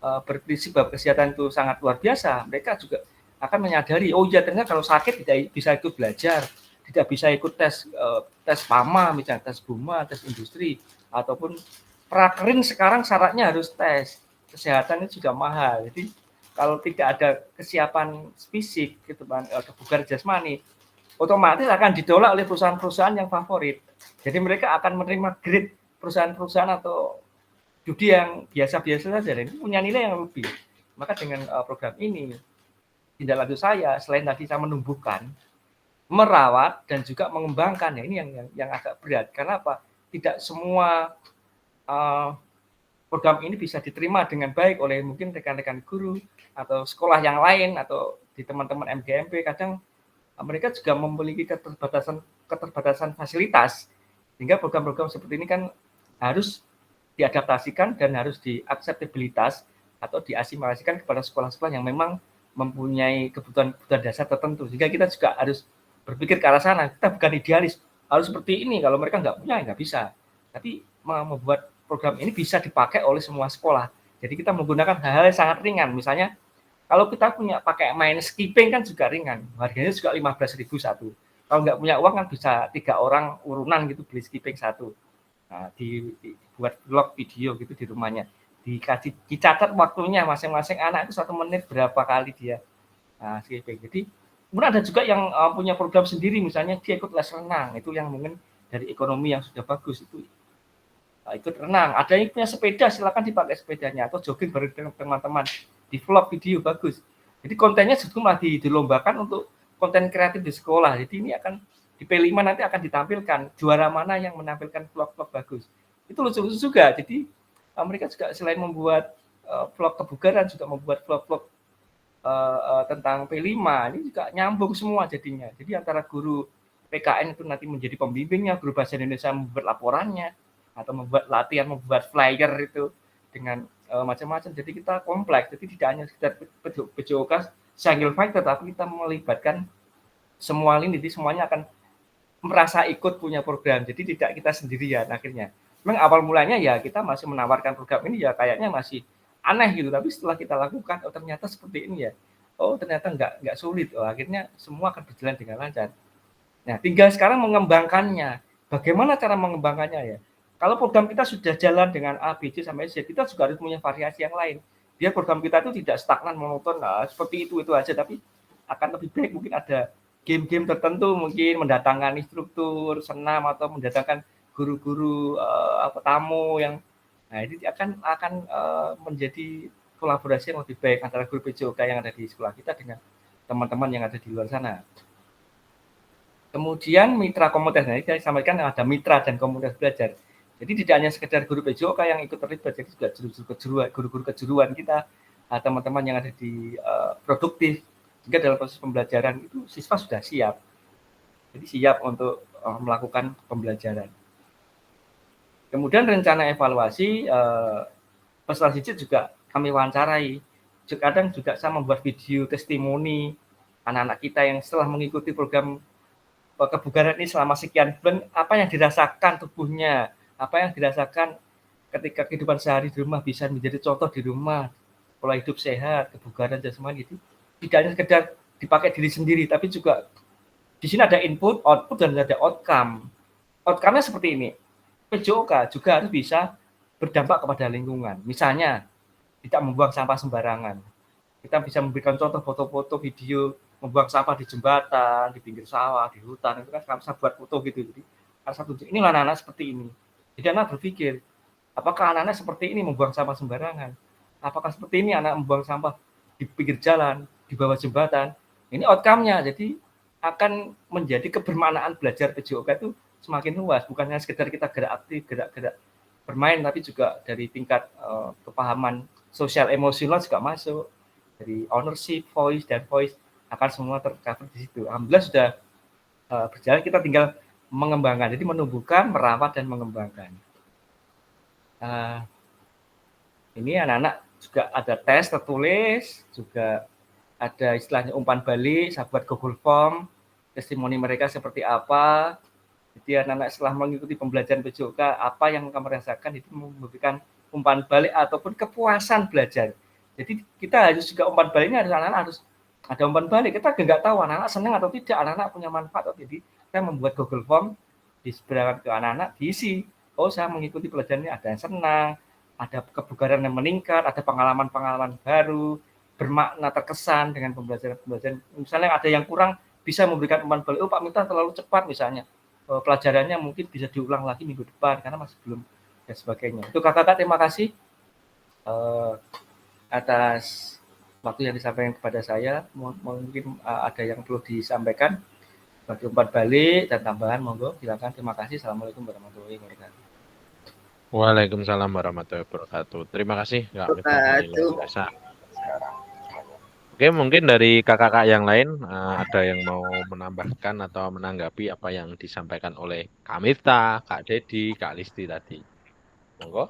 berprinsip bahwa kesehatan itu sangat luar biasa, mereka juga akan menyadari, oh iya ternyata kalau sakit tidak bisa ikut belajar, tidak bisa ikut tes PAMA, misalnya tes Buma, tes industri, ataupun prakerin sekarang syaratnya harus tes. Kesehatan itu juga mahal. Jadi kalau tidak ada kesiapan fisik, gitu, kebugaran jasmani, otomatis akan ditolak oleh perusahaan-perusahaan yang favorit. Jadi mereka akan menerima grade perusahaan-perusahaan atau judi yang biasa-biasa saja, dan ini punya nilai yang lebih. Maka dengan program ini, tindak lanjut saya, selain tadi saya menumbuhkan, merawat, dan juga mengembangkan, ya ini yang agak berat. Karena apa? Tidak semua program ini bisa diterima dengan baik oleh mungkin rekan-rekan guru, atau sekolah yang lain, atau di teman-teman MGMP. Kadang mereka juga memiliki keterbatasan fasilitas, sehingga program-program seperti ini kan harus diadaptasikan dan harus diakseptabilitas atau diasimilasikan kepada sekolah-sekolah yang memang mempunyai kebutuhan dasar tertentu. Sehingga kita juga harus berpikir ke arah sana. Kita bukan idealis, harus seperti ini. Kalau mereka nggak punya, nggak bisa. Tapi membuat program ini bisa dipakai oleh semua sekolah. Jadi kita menggunakan hal-hal yang sangat ringan. Misalnya, kalau kita punya pakai main skipping kan juga ringan. Harganya juga 15.000 satu. Kalau nggak punya uang kan bisa 3 orang urunan gitu beli skipping satu. Nah, dibuat vlog video gitu di rumahnya, dicatat waktunya masing-masing anak itu 1 menit berapa kali dia skipping. Jadi kemudian ada juga yang punya program sendiri, misalnya dia ikut les renang, itu yang mungkin dari ekonomi yang sudah bagus itu ikut renang. Ada yang punya sepeda, silakan dipakai sepedanya, atau jogging bareng dengan teman-teman, di vlog video bagus. Jadi kontennya justru malah dilombakan untuk konten kreatif di sekolah. Jadi ini akan di P5 nanti akan ditampilkan juara mana yang menampilkan vlog-vlog bagus. Itu lucu-lucu juga. Jadi mereka juga selain membuat vlog kebugaran, juga membuat vlog-vlog tentang P5 ini juga nyambung semua jadinya. Jadi antara guru PKN itu nanti menjadi pembimbingnya, guru bahasa Indonesia membuat laporannya atau membuat latihan, membuat flyer itu dengan macam-macam. Jadi kita kompleks. Jadi tidak hanya sekedar PJOK single factor, tapi kita melibatkan semua lini. Jadi semuanya akan merasa ikut punya program. Jadi tidak kita sendirian akhirnya. Memang awal mulanya ya kita masih menawarkan program ini ya kayaknya masih aneh gitu, tapi setelah kita lakukan, oh ternyata seperti ini ya, oh ternyata nggak sulit, oh akhirnya semua akan berjalan dengan lancar. Nah tinggal sekarang mengembangkannya, bagaimana cara mengembangkannya ya, kalau program kita sudah jalan dengan A, B, C, sampai Z, kita juga harus punya variasi yang lain, biar program kita itu tidak stagnan, monoton, nah, seperti itu aja, tapi akan lebih baik mungkin ada game-game tertentu, mungkin mendatangkan instruktur, senam, atau mendatangkan guru-guru tamu yang nah ini akan menjadi kolaborasi yang lebih baik antara guru PJOK yang ada di sekolah kita dengan teman-teman yang ada di luar sana. Kemudian mitra komunitas, nah ini saya sampaikan ada mitra dan komunitas belajar. Jadi tidak hanya sekedar guru PJOK yang ikut terlibat, jadi juga guru-guru kejuruan kita, teman-teman yang ada di produktif, sehingga dalam proses pembelajaran itu siswa sudah siap. Jadi siap untuk melakukan pembelajaran. Kemudian rencana evaluasi, peserta didik juga kami wawancarai. Kadang juga saya membuat video testimoni anak-anak kita yang setelah mengikuti program kebugaran ini selama sekian bulan, apa yang dirasakan tubuhnya, apa yang dirasakan ketika kehidupan sehari di rumah bisa menjadi contoh di rumah, pola hidup sehat, kebugaran jasmani itu tidak hanya sekedar dipakai diri sendiri, tapi juga di sini ada input, output, dan ada outcome. Outcome-nya seperti ini. PJOK juga harus bisa berdampak kepada lingkungan. Misalnya, tidak membuang sampah sembarangan. Kita bisa memberikan contoh foto-foto, video, membuang sampah di jembatan, di pinggir sawah, di hutan. Itu kan bisa buat foto gitu. Jadi, ini anak-anak seperti ini. Jadi anak berpikir, apakah anak-anak seperti ini membuang sampah sembarangan? Apakah seperti ini anak membuang sampah di pinggir jalan, di bawah jembatan? Ini outcome-nya. Jadi, akan menjadi kebermaknaan belajar PJOK itu semakin luas, bukan hanya sekedar kita gerak aktif, gerak-gerak bermain, tapi juga dari tingkat kepahaman sosial emosional juga masuk, dari ownership, voice, dan voice akan semua tercover di situ. Alhamdulillah sudah berjalan, kita tinggal mengembangkan, jadi menumbuhkan, merawat, dan mengembangkan. Ini anak-anak juga ada tes tertulis, juga ada istilahnya umpan balik, saya buat Google Form, testimoni mereka seperti apa. Jadi anak-anak setelah mengikuti pembelajaran PJOK, apa yang kamu rasakan itu memberikan umpan balik ataupun kepuasan belajar. Jadi kita harus juga umpan baliknya anak-anak harus ada umpan balik. Kita nggak tahu anak-anak senang atau tidak, anak-anak punya manfaat atau tidak. Kita membuat Google Form, disebarkan ke anak-anak, diisi. Oh saya mengikuti pelajarannya, ada yang senang, ada kebugaran yang meningkat, ada pengalaman-pengalaman baru, bermakna terkesan dengan pembelajaran. Misalnya ada yang kurang, bisa memberikan umpan balik. Oh Pak Mita terlalu cepat misalnya. Pelajarannya mungkin bisa diulang lagi minggu depan karena masih belum dan sebagainya. Itu kakak-kakak terima kasih atas waktu yang disampaikan kepada saya. Mungkin ada yang perlu disampaikan bagi umpan balik dan tambahan, monggo silakan. Terima kasih. Assalamualaikum warahmatullahi wabarakatuh. Waalaikumsalam warahmatullahi wabarakatuh. Terima kasih Kak Miftah. Oke, mungkin dari kakak-kakak yang lain ada yang mau menambahkan atau menanggapi apa yang disampaikan oleh Kak Miftah, Kak Dedi, Kak Listi tadi. Monggo.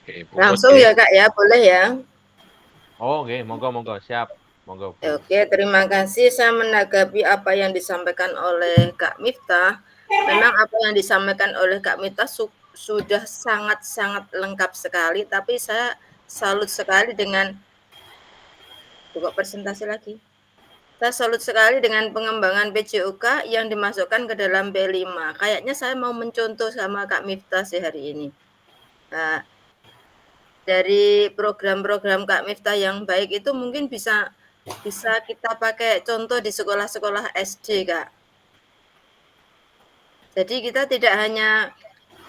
Oke, langsung ya Kak ya, boleh ya? Oh, oke, monggo, siap. Monggo. Oke, terima kasih. Saya menanggapi apa yang disampaikan oleh Kak Miftah. Memang apa yang disampaikan oleh Kak Miftah sudah sangat-sangat lengkap sekali, tapi saya salut sekali dengan buka presentasi lagi. Saya salut sekali dengan pengembangan PJOK yang dimasukkan ke dalam P5. Kayaknya saya mau mencontoh sama Kak Miftah sih hari ini. Dari program-program Kak Miftah yang baik itu mungkin bisa kita pakai contoh di sekolah-sekolah SD, Kak. Jadi kita tidak hanya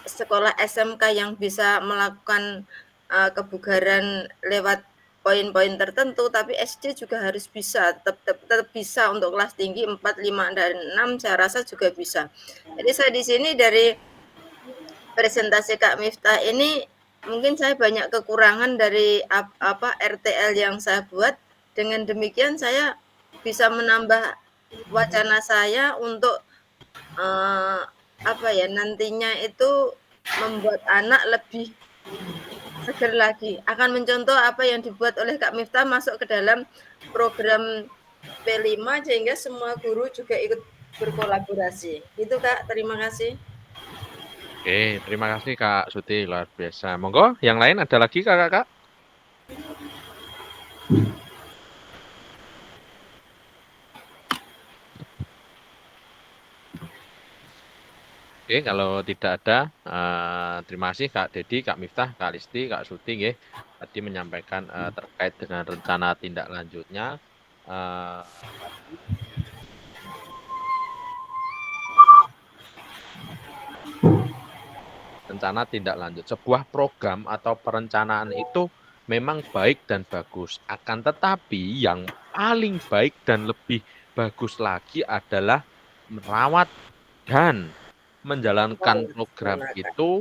sekolah SMK yang bisa melakukan kebugaran lewat poin-poin tertentu, tapi SD juga harus bisa, tetap bisa untuk kelas tinggi 4, 5, dan 6 saya rasa juga bisa. Jadi saya di sini dari presentasi Kak Miftah ini mungkin saya banyak kekurangan dari apa RTL yang saya buat. Dengan demikian saya bisa menambah wacana saya untuk apa ya, nantinya itu membuat anak lebih seger lagi. Akan mencontoh apa yang dibuat oleh Kak Miftah masuk ke dalam program P5 sehingga semua guru juga ikut berkolaborasi. Itu Kak, terima kasih. Oke, terima kasih Kak Suti, luar biasa. Monggo, yang lain ada lagi Kakak-kakak? Oke, kalau tidak ada, terima kasih Kak Dedi, Kak Miftah, Kak Listi, Kak Suti, nggih. Tadi menyampaikan terkait dengan rencana tindak lanjutnya. Rencana tindak lanjut. Sebuah program atau perencanaan itu memang baik dan bagus. Akan tetapi yang paling baik dan lebih bagus lagi adalah merawat dan menjalankan program itu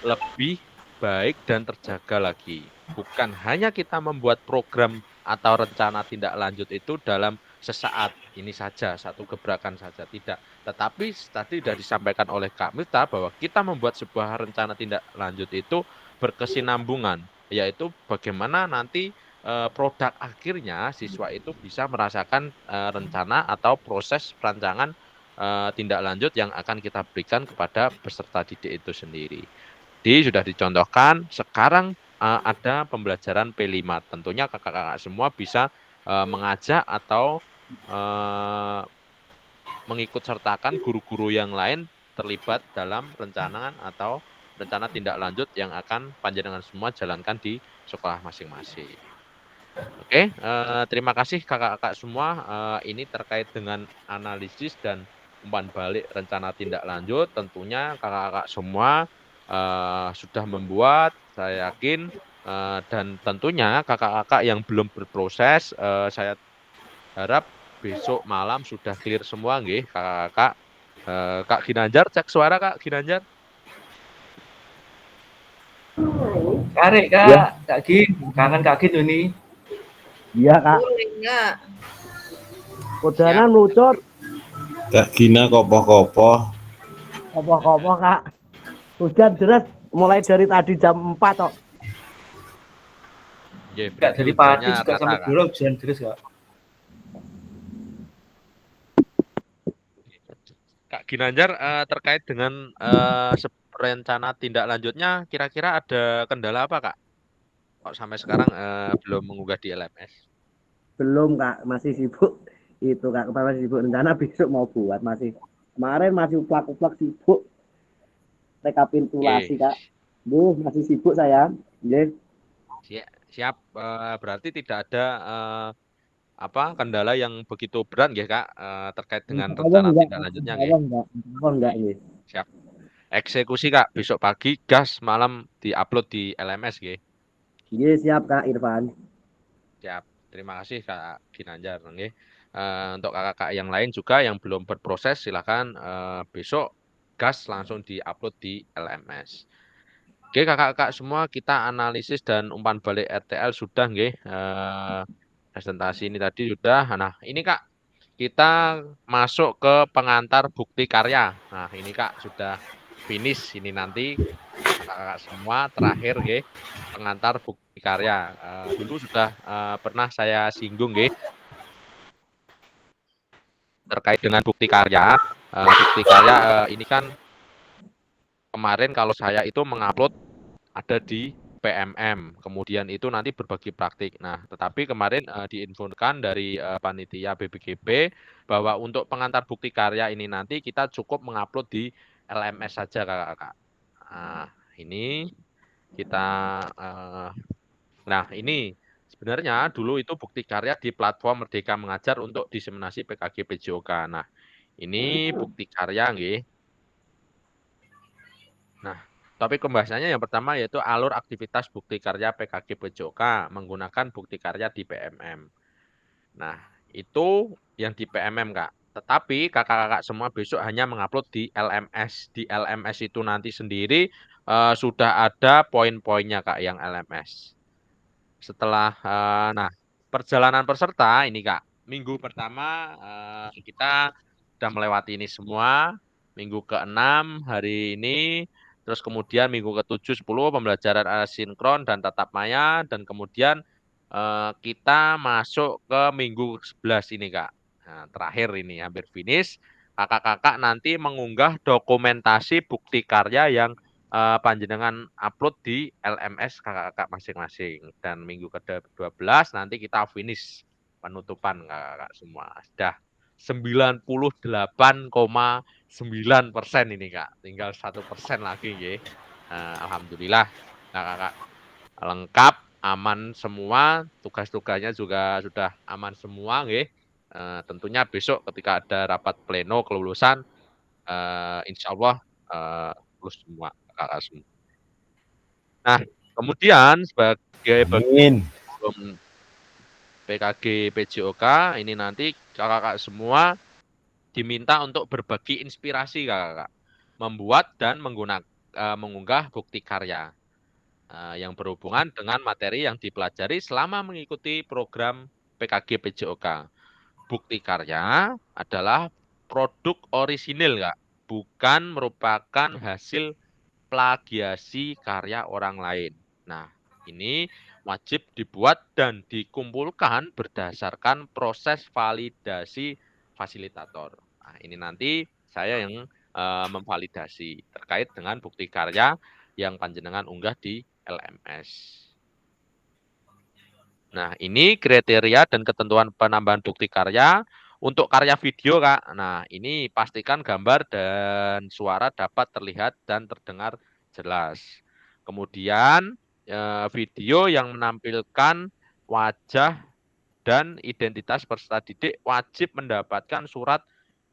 lebih baik dan terjaga lagi. Bukan hanya kita membuat program atau rencana tindak lanjut itu dalam sesaat ini saja, satu gebrakan saja, tidak. Tetapi tadi sudah disampaikan oleh Kak Miftah bahwa kita membuat sebuah rencana tindak lanjut itu berkesinambungan, yaitu bagaimana nanti produk akhirnya siswa itu bisa merasakan rencana atau proses perancangan tindak lanjut yang akan kita berikan kepada peserta didik itu sendiri. Jadi sudah dicontohkan, sekarang ada pembelajaran P5. Tentunya kakak-kakak semua bisa mengajak atau mengikut sertakan guru-guru yang lain terlibat dalam rencana atau rencana tindak lanjut yang akan panjenengan semua jalankan di sekolah masing-masing. Oke, terima kasih kakak-kakak semua. Ini terkait dengan analisis dan umpan balik rencana tindak lanjut. Tentunya kakak-kakak semua sudah membuat, saya yakin, dan tentunya kakak-kakak yang belum berproses, saya harap besok malam sudah clear semua, nggih, kakak-kakak. Kak Ginanjar, cek suara Kak Ginanjar. Karek Kak, Ya. Kak Gin, kangen Kak Gin ini. Iya Kak. Boleh enggak? Udahan lucut. Kak Gina kopoh-kopoh. Kopoh-kopoh Kak. Hujan deras mulai dari tadi jam 4 kok. Enggak, dari pagi juga sampai dulu hujan deras Kak. Kak Ginanjar, terkait dengan rencana tindak lanjutnya, kira-kira ada kendala apa Kak? Kok sampai sekarang belum mengunggah di LMS? Belum Kak, masih sibuk. Itu Kak, masih sibuk. Rencana besok mau buat, masih kemarin masih uplak-uplak sibuk rekapitulasi Kak. Masih sibuk saya. Siap, berarti tidak ada kendala yang begitu berat ya Kak, terkait dengan rencana tindak lanjutnya ya. Enggak. Siap. Eksekusi Kak, besok pagi gas, malam diupload di LMS ya. Iya siap Kak Irfan. Siap. Terima kasih Kak Ginanjar nggih. Untuk kakak-kakak yang lain juga yang belum berproses silakan besok gas langsung diupload di LMS. Oke kakak-kakak semua, kita analisis dan umpan balik RTL sudah nggih. Presentasi ini tadi sudah. Nah, ini Kak, kita masuk ke pengantar bukti karya. Nah, ini Kak sudah finish ini nanti kakak-kakak semua terakhir nggih, pengantar bukti karya. Dulu sudah pernah saya singgung nggih terkait dengan bukti karya. Bukti karya ini kan kemarin kalau saya itu mengupload ada di PMM, kemudian itu nanti berbagi praktik. Nah, tetapi kemarin diinfokan dari panitia BBGB bahwa untuk pengantar bukti karya ini nanti kita cukup mengupload di LMS saja kakak-kakak. Nah, ini kita, nah ini sebenarnya dulu itu bukti karya di platform Merdeka Mengajar untuk diseminasi PKG PJOK. Nah, ini bukti karya nggih. Nah, topik pembahasannya yang pertama yaitu alur aktivitas bukti karya PKG PJOK menggunakan bukti karya di PMM. Nah, itu yang di PMM, Kak. Tetapi kakak-kakak semua besok hanya mengupload di LMS. Di LMS itu nanti sendiri sudah ada poin-poinnya, Kak, yang LMS. Setelah, nah, perjalanan peserta ini, Kak. Minggu pertama kita sudah melewati ini semua. Minggu ke-6 hari ini, terus kemudian minggu ke-7, 10 pembelajaran asinkron dan tatap maya, dan kemudian kita masuk ke minggu 11 ini, Kak. Nah, terakhir ini hampir finish. Kakak-kakak nanti mengunggah dokumentasi bukti karya yang panjenengan upload di LMS kakak-kakak masing-masing. Dan minggu ke-12 nanti kita finish penutupan kakak-kakak semua. Sudah 98,9% ini, Kak. Tinggal 1% lagi, ya. Alhamdulillah kakak-kakak lengkap, aman semua, tugas-tugasnya juga sudah aman semua, nggih. Tentunya besok ketika ada rapat pleno kelulusan, insya Allah lulus semua kakak semua. Nah, kemudian sebagai bagian PKG PJOK ini nanti kakak-kakak semua diminta untuk berbagi inspirasi, kakak-kakak, membuat dan mengunggah bukti karya yang berhubungan dengan materi yang dipelajari selama mengikuti program PKG PJOK. Bukti karya adalah produk orisinil, Kak, bukan merupakan hasil plagiasi karya orang lain. Nah, ini wajib dibuat dan dikumpulkan berdasarkan proses validasi fasilitator. Nah, ini nanti saya yang memvalidasi terkait dengan bukti karya yang panjenengan unggah di LMS. Nah, ini kriteria dan ketentuan penambahan bukti karya. Untuk karya video, Kak, nah ini pastikan gambar dan suara dapat terlihat dan terdengar jelas. Kemudian video yang menampilkan wajah dan identitas peserta didik wajib mendapatkan surat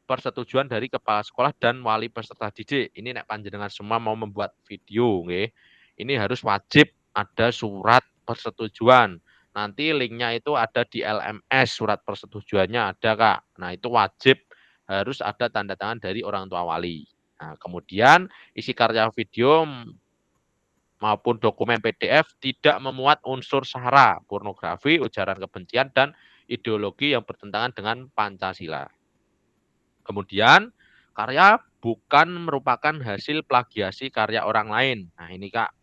persetujuan dari kepala sekolah dan wali peserta didik. Ini nek panjenengan semua mau membuat video, nggih. Ini harus wajib ada surat persetujuan. Nanti linknya itu ada di LMS, surat persetujuannya ada, Kak. Nah, itu wajib harus ada tanda tangan dari orang tua wali. Nah, kemudian isi karya video maupun dokumen PDF tidak memuat unsur sara, pornografi, ujaran kebencian, dan ideologi yang bertentangan dengan Pancasila. Kemudian, karya bukan merupakan hasil plagiasi karya orang lain. Nah, ini, Kak.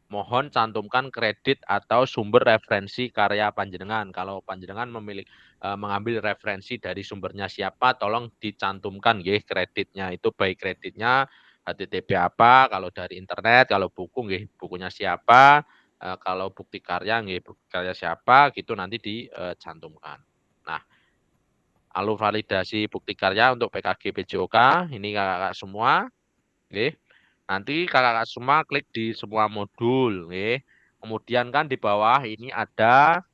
Mohon cantumkan kredit atau sumber referensi karya panjenengan. Kalau panjenengan mengambil referensi dari sumbernya siapa, tolong dicantumkan, nggih, kreditnya. Itu baik kreditnya HTTP apa, kalau dari internet, kalau buku, nggih, bukunya siapa, kalau bukti karya, nggih, bukti karya siapa, gitu nanti dicantumkan. Nah, alur validasi bukti karya untuk PKG PJOK, ini kakak-kakak semua, nggih. Nanti kakak-kakak semua klik di semua modul, nggih. Kemudian kan di bawah ini ada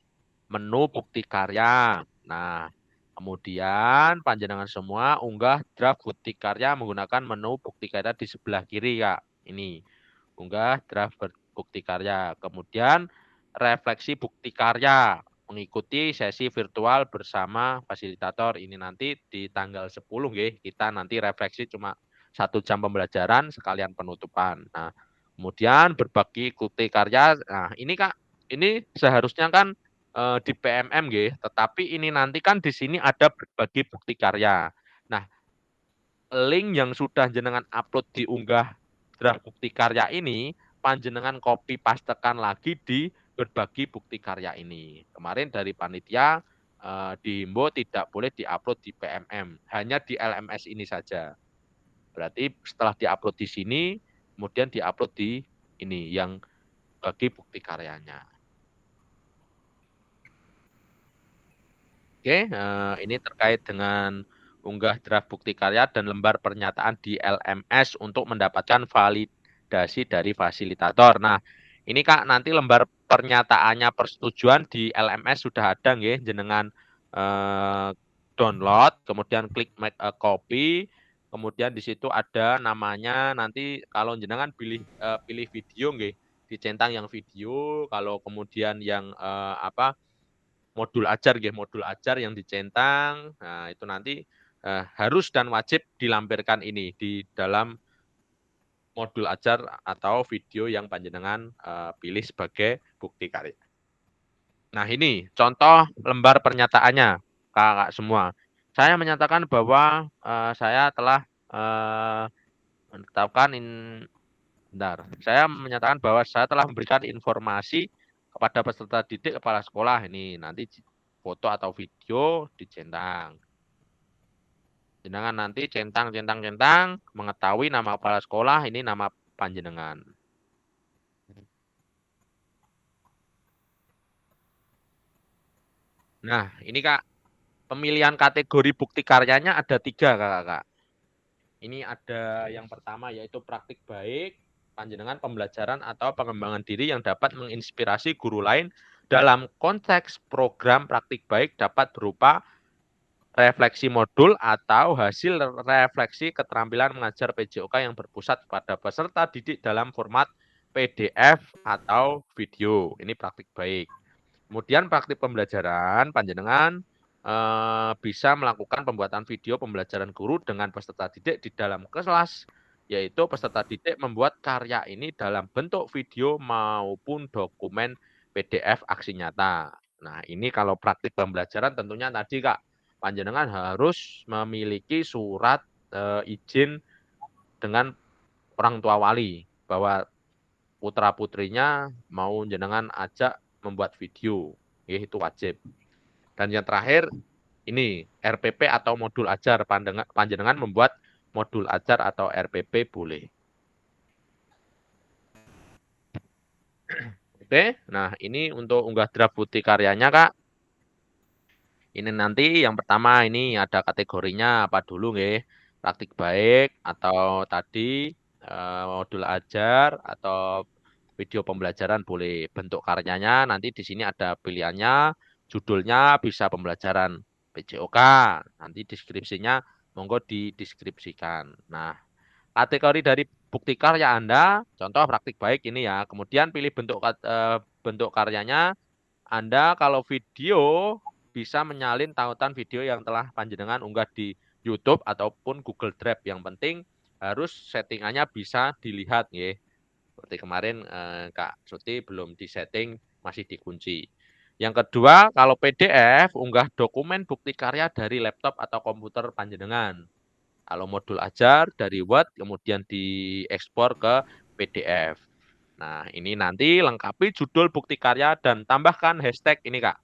menu bukti karya. Nah, kemudian panjenengan semua unggah draft bukti karya menggunakan menu bukti karya di sebelah kiri, Kak. Ini unggah draft bukti karya. Kemudian refleksi bukti karya mengikuti sesi virtual bersama fasilitator. Ini nanti di tanggal 10, nggih. Kita nanti refleksi cuma 1 jam pembelajaran sekalian penutupan. Nah, kemudian berbagi bukti karya. Nah, ini, Kak, ini seharusnya kan di PMM, nggih, tetapi ini nanti kan di sini ada berbagi bukti karya. Nah, link yang sudah jenengan upload diunggah draft bukti karya ini panjenengan copy pastekan lagi di berbagi bukti karya ini. Kemarin dari panitia dihimbau tidak boleh diupload di PMM, hanya di LMS ini saja. Berarti setelah diupload di sini, kemudian diupload di ini yang bagi bukti karyanya. Oke, ini terkait dengan unggah draft bukti karya dan lembar pernyataan di LMS untuk mendapatkan validasi dari fasilitator. Nah, ini, Kak, nanti lembar pernyataannya persetujuan di LMS sudah ada, nggih, jenengan download, kemudian klik make a copy. kemudian di situ ada namanya, nanti kalau jenengan pilih video nggih, dicentang yang video, kalau kemudian yang modul ajar nggih, modul ajar yang dicentang. Nah, itu nanti harus dan wajib dilampirkan ini di dalam modul ajar atau video yang panjenengan pilih sebagai bukti karya. Nah, ini contoh lembar pernyataannya, Kakak semua. Saya menyatakan bahwa saya telah menetapkan saya menyatakan bahwa saya telah memberikan informasi kepada peserta didik kepala sekolah. Ini nanti foto atau video dicentang. Jenengan nanti centang, mengetahui nama kepala sekolah, ini nama panjenengan. Nah, ini Kak, pemilihan kategori bukti karyanya ada 3 Kak. Ini ada yang pertama yaitu praktik baik, panjenengan pembelajaran atau pengembangan diri yang dapat menginspirasi guru lain dalam konteks program praktik baik dapat berupa refleksi modul atau hasil refleksi keterampilan mengajar PJOK yang berpusat pada peserta didik dalam format PDF atau video. Ini praktik baik. Kemudian praktik pembelajaran, panjenengan bisa melakukan pembuatan video pembelajaran guru dengan peserta didik di dalam kelas, yaitu peserta didik membuat karya ini dalam bentuk video maupun dokumen PDF aksi nyata. Nah, ini kalau praktik pembelajaran tentunya tadi Kak, panjenengan harus memiliki surat izin dengan orang tua wali bahwa putra-putrinya mau jenengan ajak membuat video, itu wajib. Dan yang terakhir ini RPP atau modul ajar, panjenengan membuat modul ajar atau RPP boleh. Oke, nah ini untuk unggah draft bukti karyanya Kak. Ini nanti yang pertama ini ada kategorinya apa dulu nggih? Praktik baik atau tadi modul ajar atau video pembelajaran boleh. Bentuk karyanya nanti di sini ada pilihannya, judulnya bisa pembelajaran PJOK. Nanti deskripsinya monggo dideskripsikan. Nah, kategori dari bukti karya Anda, contoh praktik baik ini ya. Kemudian pilih bentuk karyanya. Anda kalau video bisa menyalin tautan video yang telah panjenengan unggah di YouTube ataupun Google Drive. Yang penting harus settingannya bisa dilihat ya. Seperti kemarin Kak Suti belum disetting, masih dikunci. Yang kedua, kalau PDF unggah dokumen bukti karya dari laptop atau komputer panjenengan. Kalau modul ajar dari Word kemudian diekspor ke PDF. Nah, ini nanti lengkapi judul bukti karya dan tambahkan hashtag ini Kak.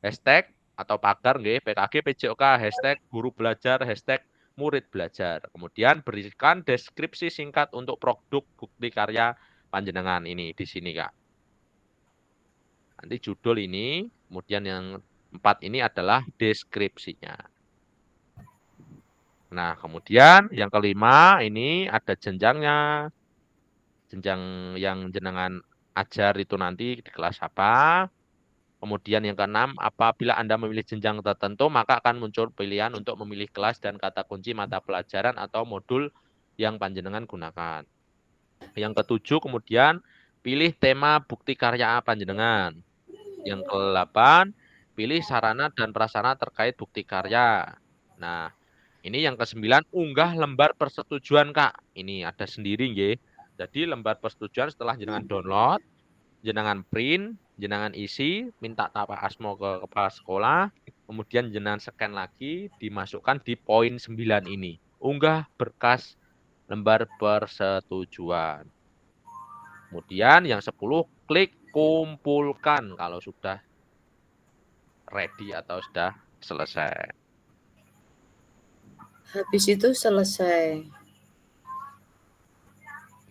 Hashtag atau pagar nggih PKG PJOK, hashtag guru belajar, hashtag murid belajar. Kemudian berikan deskripsi singkat untuk produk bukti karya panjenengan ini di sini Kak. Nanti judul ini, kemudian yang 4 ini adalah deskripsinya. Nah, kemudian yang kelima ini ada jenjangnya. Jenjang yang jenengan ajar itu nanti di kelas apa. Kemudian yang keenam, apabila Anda memilih jenjang tertentu, maka akan muncul pilihan untuk memilih kelas dan kata kunci mata pelajaran atau modul yang panjenengan gunakan. Yang ketujuh, kemudian pilih tema bukti karya panjenengan. Yang ke-8, pilih sarana dan prasarana terkait bukti karya. Nah, ini yang ke-9, unggah lembar persetujuan, Kak. Ini ada sendiri, nggih. Jadi lembar persetujuan setelah jenengan download, jenengan print, jenengan isi, minta tapak asmo ke kepala sekolah, kemudian jenengan scan lagi, dimasukkan di poin 9 ini. Unggah berkas lembar persetujuan. Kemudian yang 10, klik kumpulkan kalau sudah ready atau sudah selesai. Habis itu selesai.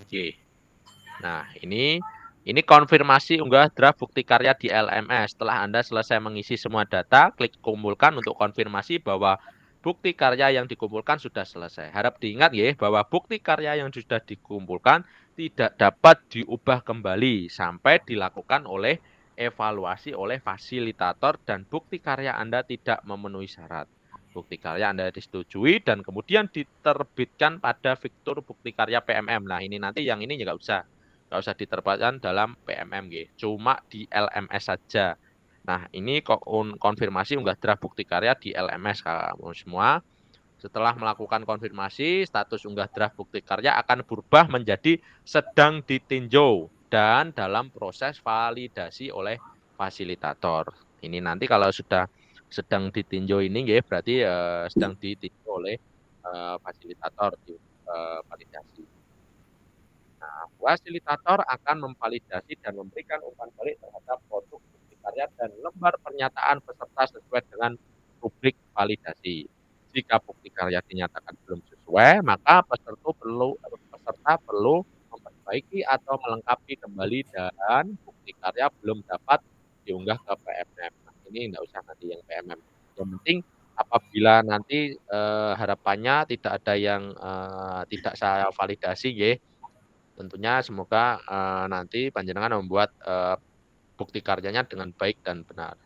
Oke. Nah, ini konfirmasi unggah draft bukti karya di LMS. Setelah Anda selesai mengisi semua data, klik kumpulkan untuk konfirmasi bahwa bukti karya yang dikumpulkan sudah selesai. Harap diingat ya bahwa bukti karya yang sudah dikumpulkan tidak dapat diubah kembali sampai dilakukan oleh evaluasi oleh fasilitator dan bukti karya Anda tidak memenuhi syarat. bukti karya Anda disetujui dan kemudian diterbitkan pada fitur bukti karya PMM. Nah, ini nanti yang ini nggak usah diterbitkan dalam PMM, cuma di LMS saja. Nah, ini konfirmasi unggah draft bukti karya di LMS kamu semua. Setelah melakukan konfirmasi, status unggah draft bukti karya akan berubah menjadi sedang ditinjau dan dalam proses validasi oleh fasilitator. Ini nanti kalau sudah sedang ditinjau ini berarti sedang ditinjau oleh fasilitator di validasi. Nah, fasilitator akan memvalidasi dan memberikan umpan balik terhadap produk bukti karya dan lembar pernyataan peserta sesuai dengan rubrik validasi. Jika bukti karya dinyatakan belum sesuai, maka peserta perlu memperbaiki atau melengkapi kembali dan bukti karya belum dapat diunggah ke PMM. Nah, ini tidak usah nanti yang PMM. Yang penting apabila nanti harapannya tidak ada yang tidak saya validasi, tentunya semoga nanti panjenengan membuat bukti karyanya dengan baik dan benar.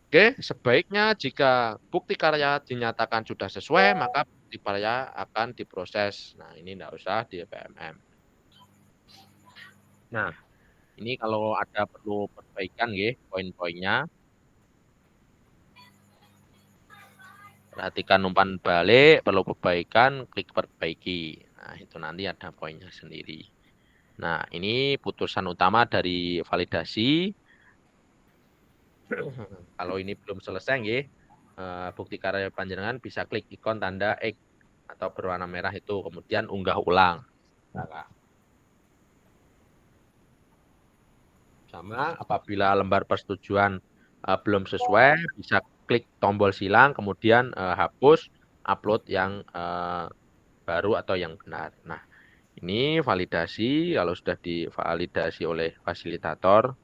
Oke, sebaiknya jika bukti karya dinyatakan sudah sesuai, maka bukti karya akan diproses. Nah, ini tidak usah di PMM. Nah, ini kalau ada perlu perbaikan, poin-poinnya. Perhatikan umpan balik, perlu perbaikan, klik perbaiki. Nah, itu nanti ada poinnya sendiri. Nah, ini putusan utama dari validasi. Kalau ini belum selesai, bukti karya panjenengan bisa klik ikon tanda X atau berwarna merah itu, kemudian unggah ulang. Sama apabila lembar persetujuan belum sesuai, bisa klik tombol silang, kemudian hapus, upload yang baru atau yang benar. Nah, ini validasi, kalau sudah divalidasi oleh fasilitator,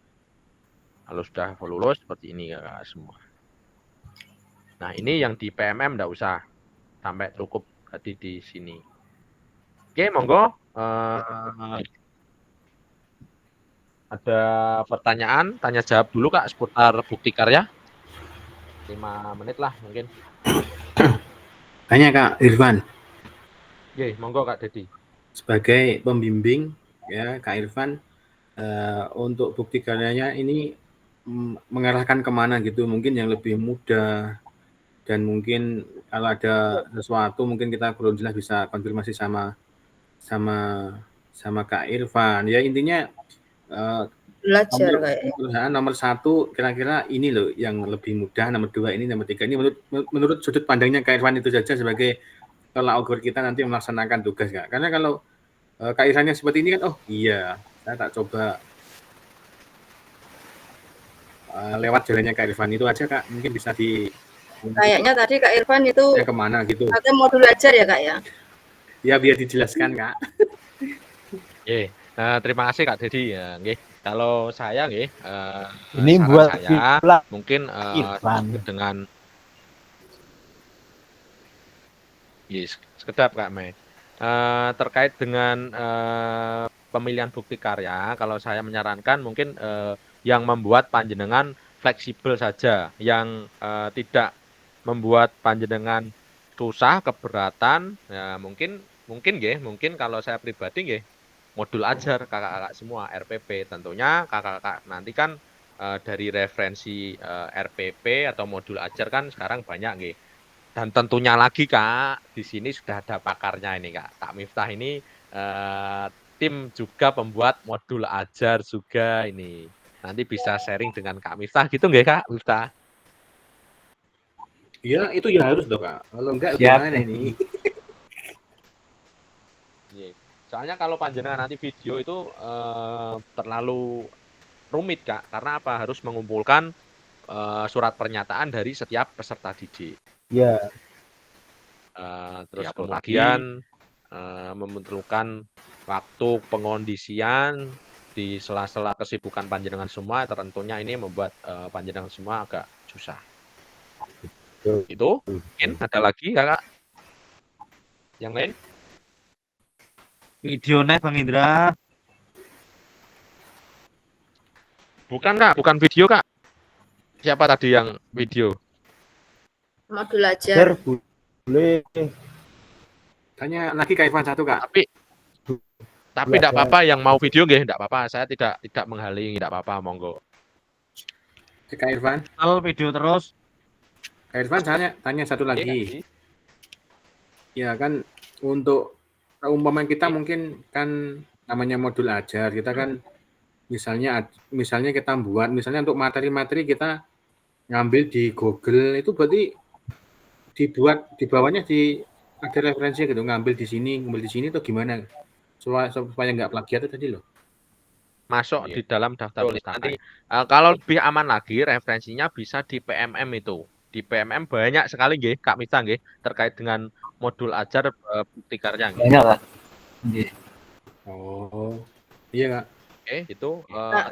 kalau sudah lulus seperti ini semua. Nah, ini yang di PMM tidak usah, sampai cukup tadi di sini. Oke, monggo. Ada pertanyaan, tanya jawab dulu Kak seputar bukti karya. 5 menit lah mungkin. Tanya Kak Irfan. Monggo Kak Dedi. Sebagai pembimbing ya Kak Irfan, untuk bukti karyanya ini mengarahkan kemana gitu, mungkin yang lebih mudah, dan mungkin kalau ada sesuatu mungkin kita belum jelas bisa konfirmasi sama Kak Irfan. Ya intinya belajar nomor 1 kira-kira ini loh yang lebih mudah, nomor 2 ini, nomor 3 ini menurut sudut pandangnya Kak Irfan itu saja sebagai tolak ukur kita nanti melaksanakan tugas Kak. Karena kalau Kak Irfannya seperti ini kan, oh iya saya tak coba lewat jalannya Kak Irfan itu aja Kak, mungkin bisa di kayaknya tadi Kak Irfan itu kemana gitu. katanya mau belajar ya Kak ya? Ya biar dijelaskan Kak. Terima kasih Kak Dedi. Kalau saya ini buat saya mungkin dengan sekedap Kak Mei. Terkait dengan pemilihan bukti karya, kalau saya menyarankan mungkin yang membuat panjenengan fleksibel saja, yang tidak membuat panjenengan susah, keberatan, ya mungkin kalau saya pribadi modul ajar kakak-kakak semua RPP, tentunya kakak-kakak nanti kan dari referensi RPP atau modul ajar kan sekarang banyak dan tentunya lagi Kak, di sini sudah ada pakarnya ini Kak Miftah ini tim juga pembuat modul ajar juga ini. Nanti bisa sharing dengan Kak Miftah gitu nggak Kak Miftah? Iya, itu ya harus dong Kak. Kalau enggak gimana ini? Soalnya kalau panjenengan nanti video itu terlalu rumit Kak, karena apa? Harus mengumpulkan surat pernyataan dari setiap peserta didik. Ya. Terus kemudian memerlukan waktu pengondisian di sela-sela kesibukan panjenengan semua, tentunya ini membuat panjenengan semua agak susah. Itu mungkin ada lagi Kakak yang lain? Videonya Bang Indra. Bukan Kak, bukan video Kak. Siapa tadi yang video? Modul ajar. Boleh. Tanya lagi Kak Irfan satu, Kak. Tapi tidak apa-apa yang mau video nggih, tidak apa-apa. Saya tidak menghalangi, tidak apa-apa, monggo. Kak Irfan. Kalau video terus. Kak Irfan tanya satu lagi. Ya kan untuk umpama kita mungkin kan namanya modul ajar, kita kan misalnya kita buat misalnya untuk materi-materi kita ngambil di Google, itu berarti dibuat di bawahnya ada referensi gitu, ngambil di sini atau gimana? Supaya nggak plagiat tadi loh. Masuk di dalam daftar pustaka. Kalau lebih aman lagi, referensinya bisa di PMM itu. Di PMM banyak sekali nggih, Kak Mita nggih, terkait dengan modul ajar bukti karya nggih. Banyak, Kak. Oh, iya Kak. Oke, itu.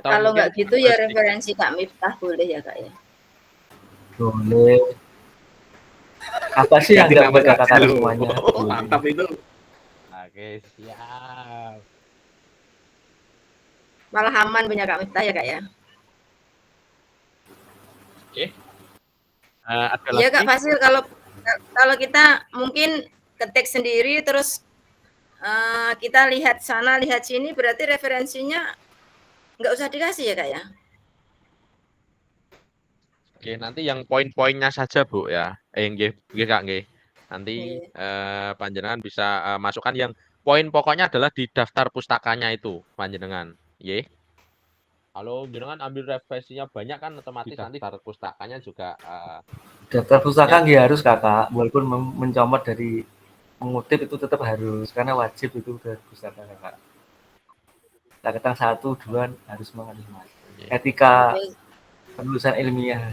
Kalau nggak gitu ya referensi Kak Miftah boleh ya Kak ya? Boleh. Apa sih yang nggak buat kakak semuanya? Oh, mantap itu. Oke, siap. Malah aman punya Kak Miftah ya Kak ya? Oke. Iya Kak Fasil, kalau kita mungkin ketik sendiri terus kita lihat sana lihat sini, berarti referensinya nggak usah dikasih ya Kak ya? Oke, nanti yang poin-poinnya saja Bu ya. Nggih Kak nggih. Nanti panjenengan bisa masukkan yang poin pokoknya adalah di daftar pustakanya itu panjenengan. Nggih. Kalau jenengan ambil referensinya banyak kan otomatis nanti daftar pustakanya juga daftar pustaka nggak harus Kakak, walaupun mencomot dari mengutip itu tetap harus karena wajib itu udah pustaka Kakak. Catatan 1, 2 harus mengalami etika penulisan ilmiah.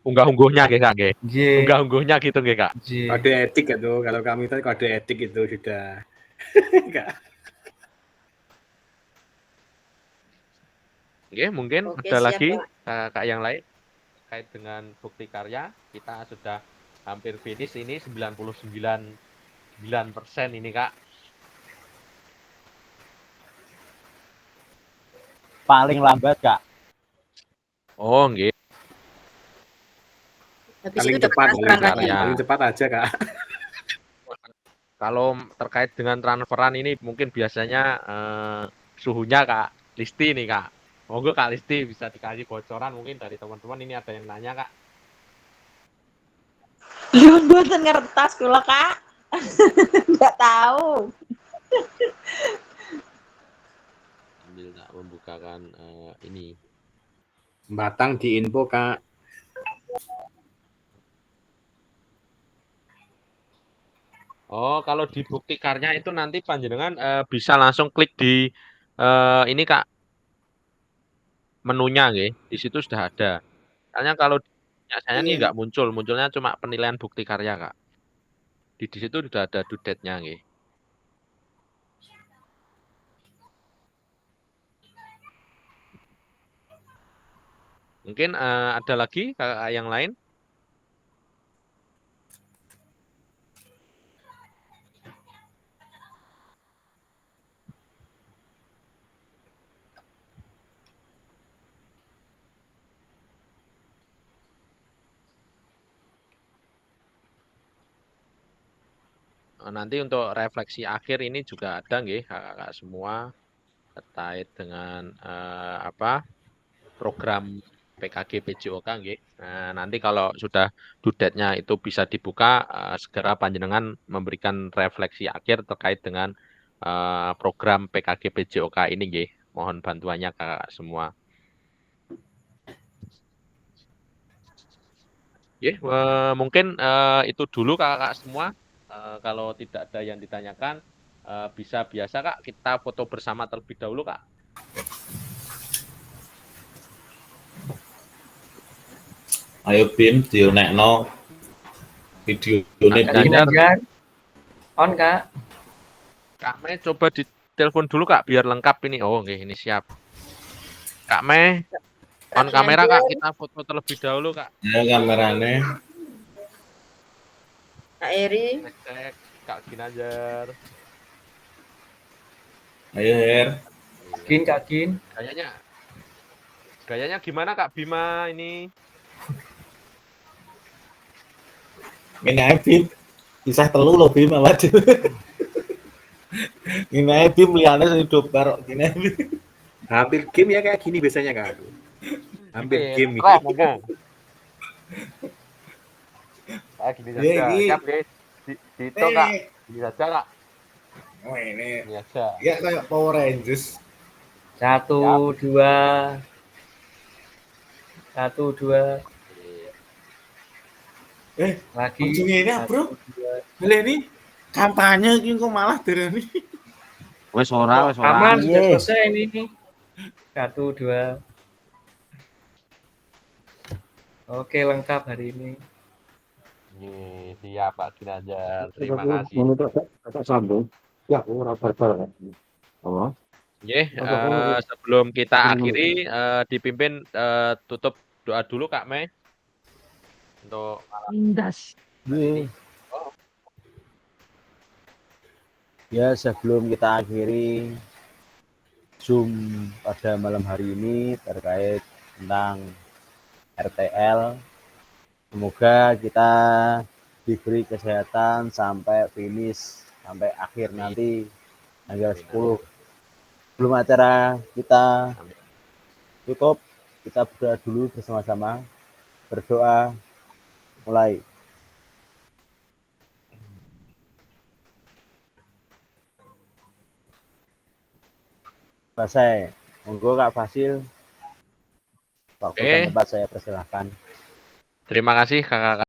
Unggah-ungguhnya nggih Kak nggih. Nggih. Unggah-ungguhnya gitu nggih Kak. Kode etik itu kalau kami tadi kode etik itu sudah. Oke, mungkin Oke, ada siap, lagi Kak yang lain terkait dengan bukti karya. Kita sudah hampir finish ini 99% ini Kak. Paling lambat Kak. Oh, nggih. Paling cepat aja Kak. Kalau terkait dengan transferan ini mungkin biasanya suhunya Kak Listi nih Kak. Monggo Kak Listi bisa dikasih bocoran mungkin dari teman-teman, ini ada yang nanya Kak. Lu buatan ngertas kula Kak. Enggak tahu. Sambil tak membukakan ini. Batang di info Kak. Oh, kalau di bukti karya itu nanti panjenengan bisa langsung klik di ini Kak. Menunya nggih, di situ sudah ada. Soalnya kalau saya ini nggak muncul, munculnya cuma penilaian bukti karya Kak. Di situ sudah ada due date-nya nggih. Mungkin ada lagi Kakak yang lain? Nanti untuk refleksi akhir ini juga ada nggih Kakak semua terkait dengan program PKG PJOK nggih. Nah, nanti kalau sudah due date-nya itu bisa dibuka, segera panjenengan memberikan refleksi akhir terkait dengan program PKG PJOK ini nggih. Mohon bantuannya Kakak semua. Mungkin itu dulu Kakak semua. Kalau tidak ada yang ditanyakan, bisa biasa Kak kita foto bersama terlebih dahulu Kak. Ayo Bim, dionekno video ini. On Kak. Kak Mei coba ditelepon dulu Kak biar lengkap ini. Oh, oke, ini siap. Kak Mei, on kamera Kak, kita foto terlebih dahulu Kak. Ya kamerane. Kak Eri. Cek Kak Ginajar. Ayo Her. Kak Kin. Gayanya gimana Kak Bima ini? Ngene ae Bim. Kisah telu lho Bim awak dhewe. Ngene ae Bim liyane sing do barok gini ae. Hampir game ya kayak gini biasanya Kak. Hampir game ini. Ref, monggo. Gini Ya, saja. iki. Siap, guys. Dihitung, Kak. Gini saja, Kak. Oh ini. Gini aja. Ya kayak Power Rangers. 1, 2. 1, 2. Lagi. Ujungnya ini bro. 1, 2. Boleh nih kampanye iki kok malah dereni. Wes ora. Aman, sudah selesai ini. 1, 2. Oke, lengkap hari ini. Siap, Pak Ginanjar. Terima kasih. Kakak sambung. Ya, ora barbar. Oh. Sebelum kita akhiri, dipimpin tutup doa dulu Kak Mei. Untuk Ya, sebelum kita akhiri Zoom pada malam hari ini terkait tentang RTL, semoga kita diberi kesehatan sampai finish, sampai akhir nanti tanggal 10. Sebelum acara kita tutup, kita berdoa dulu bersama-sama. Berdoa mulai. Selesai. Monggo Kak Fasil. Waktu dan tempat saya persilahkan. Terima kasih Kakak.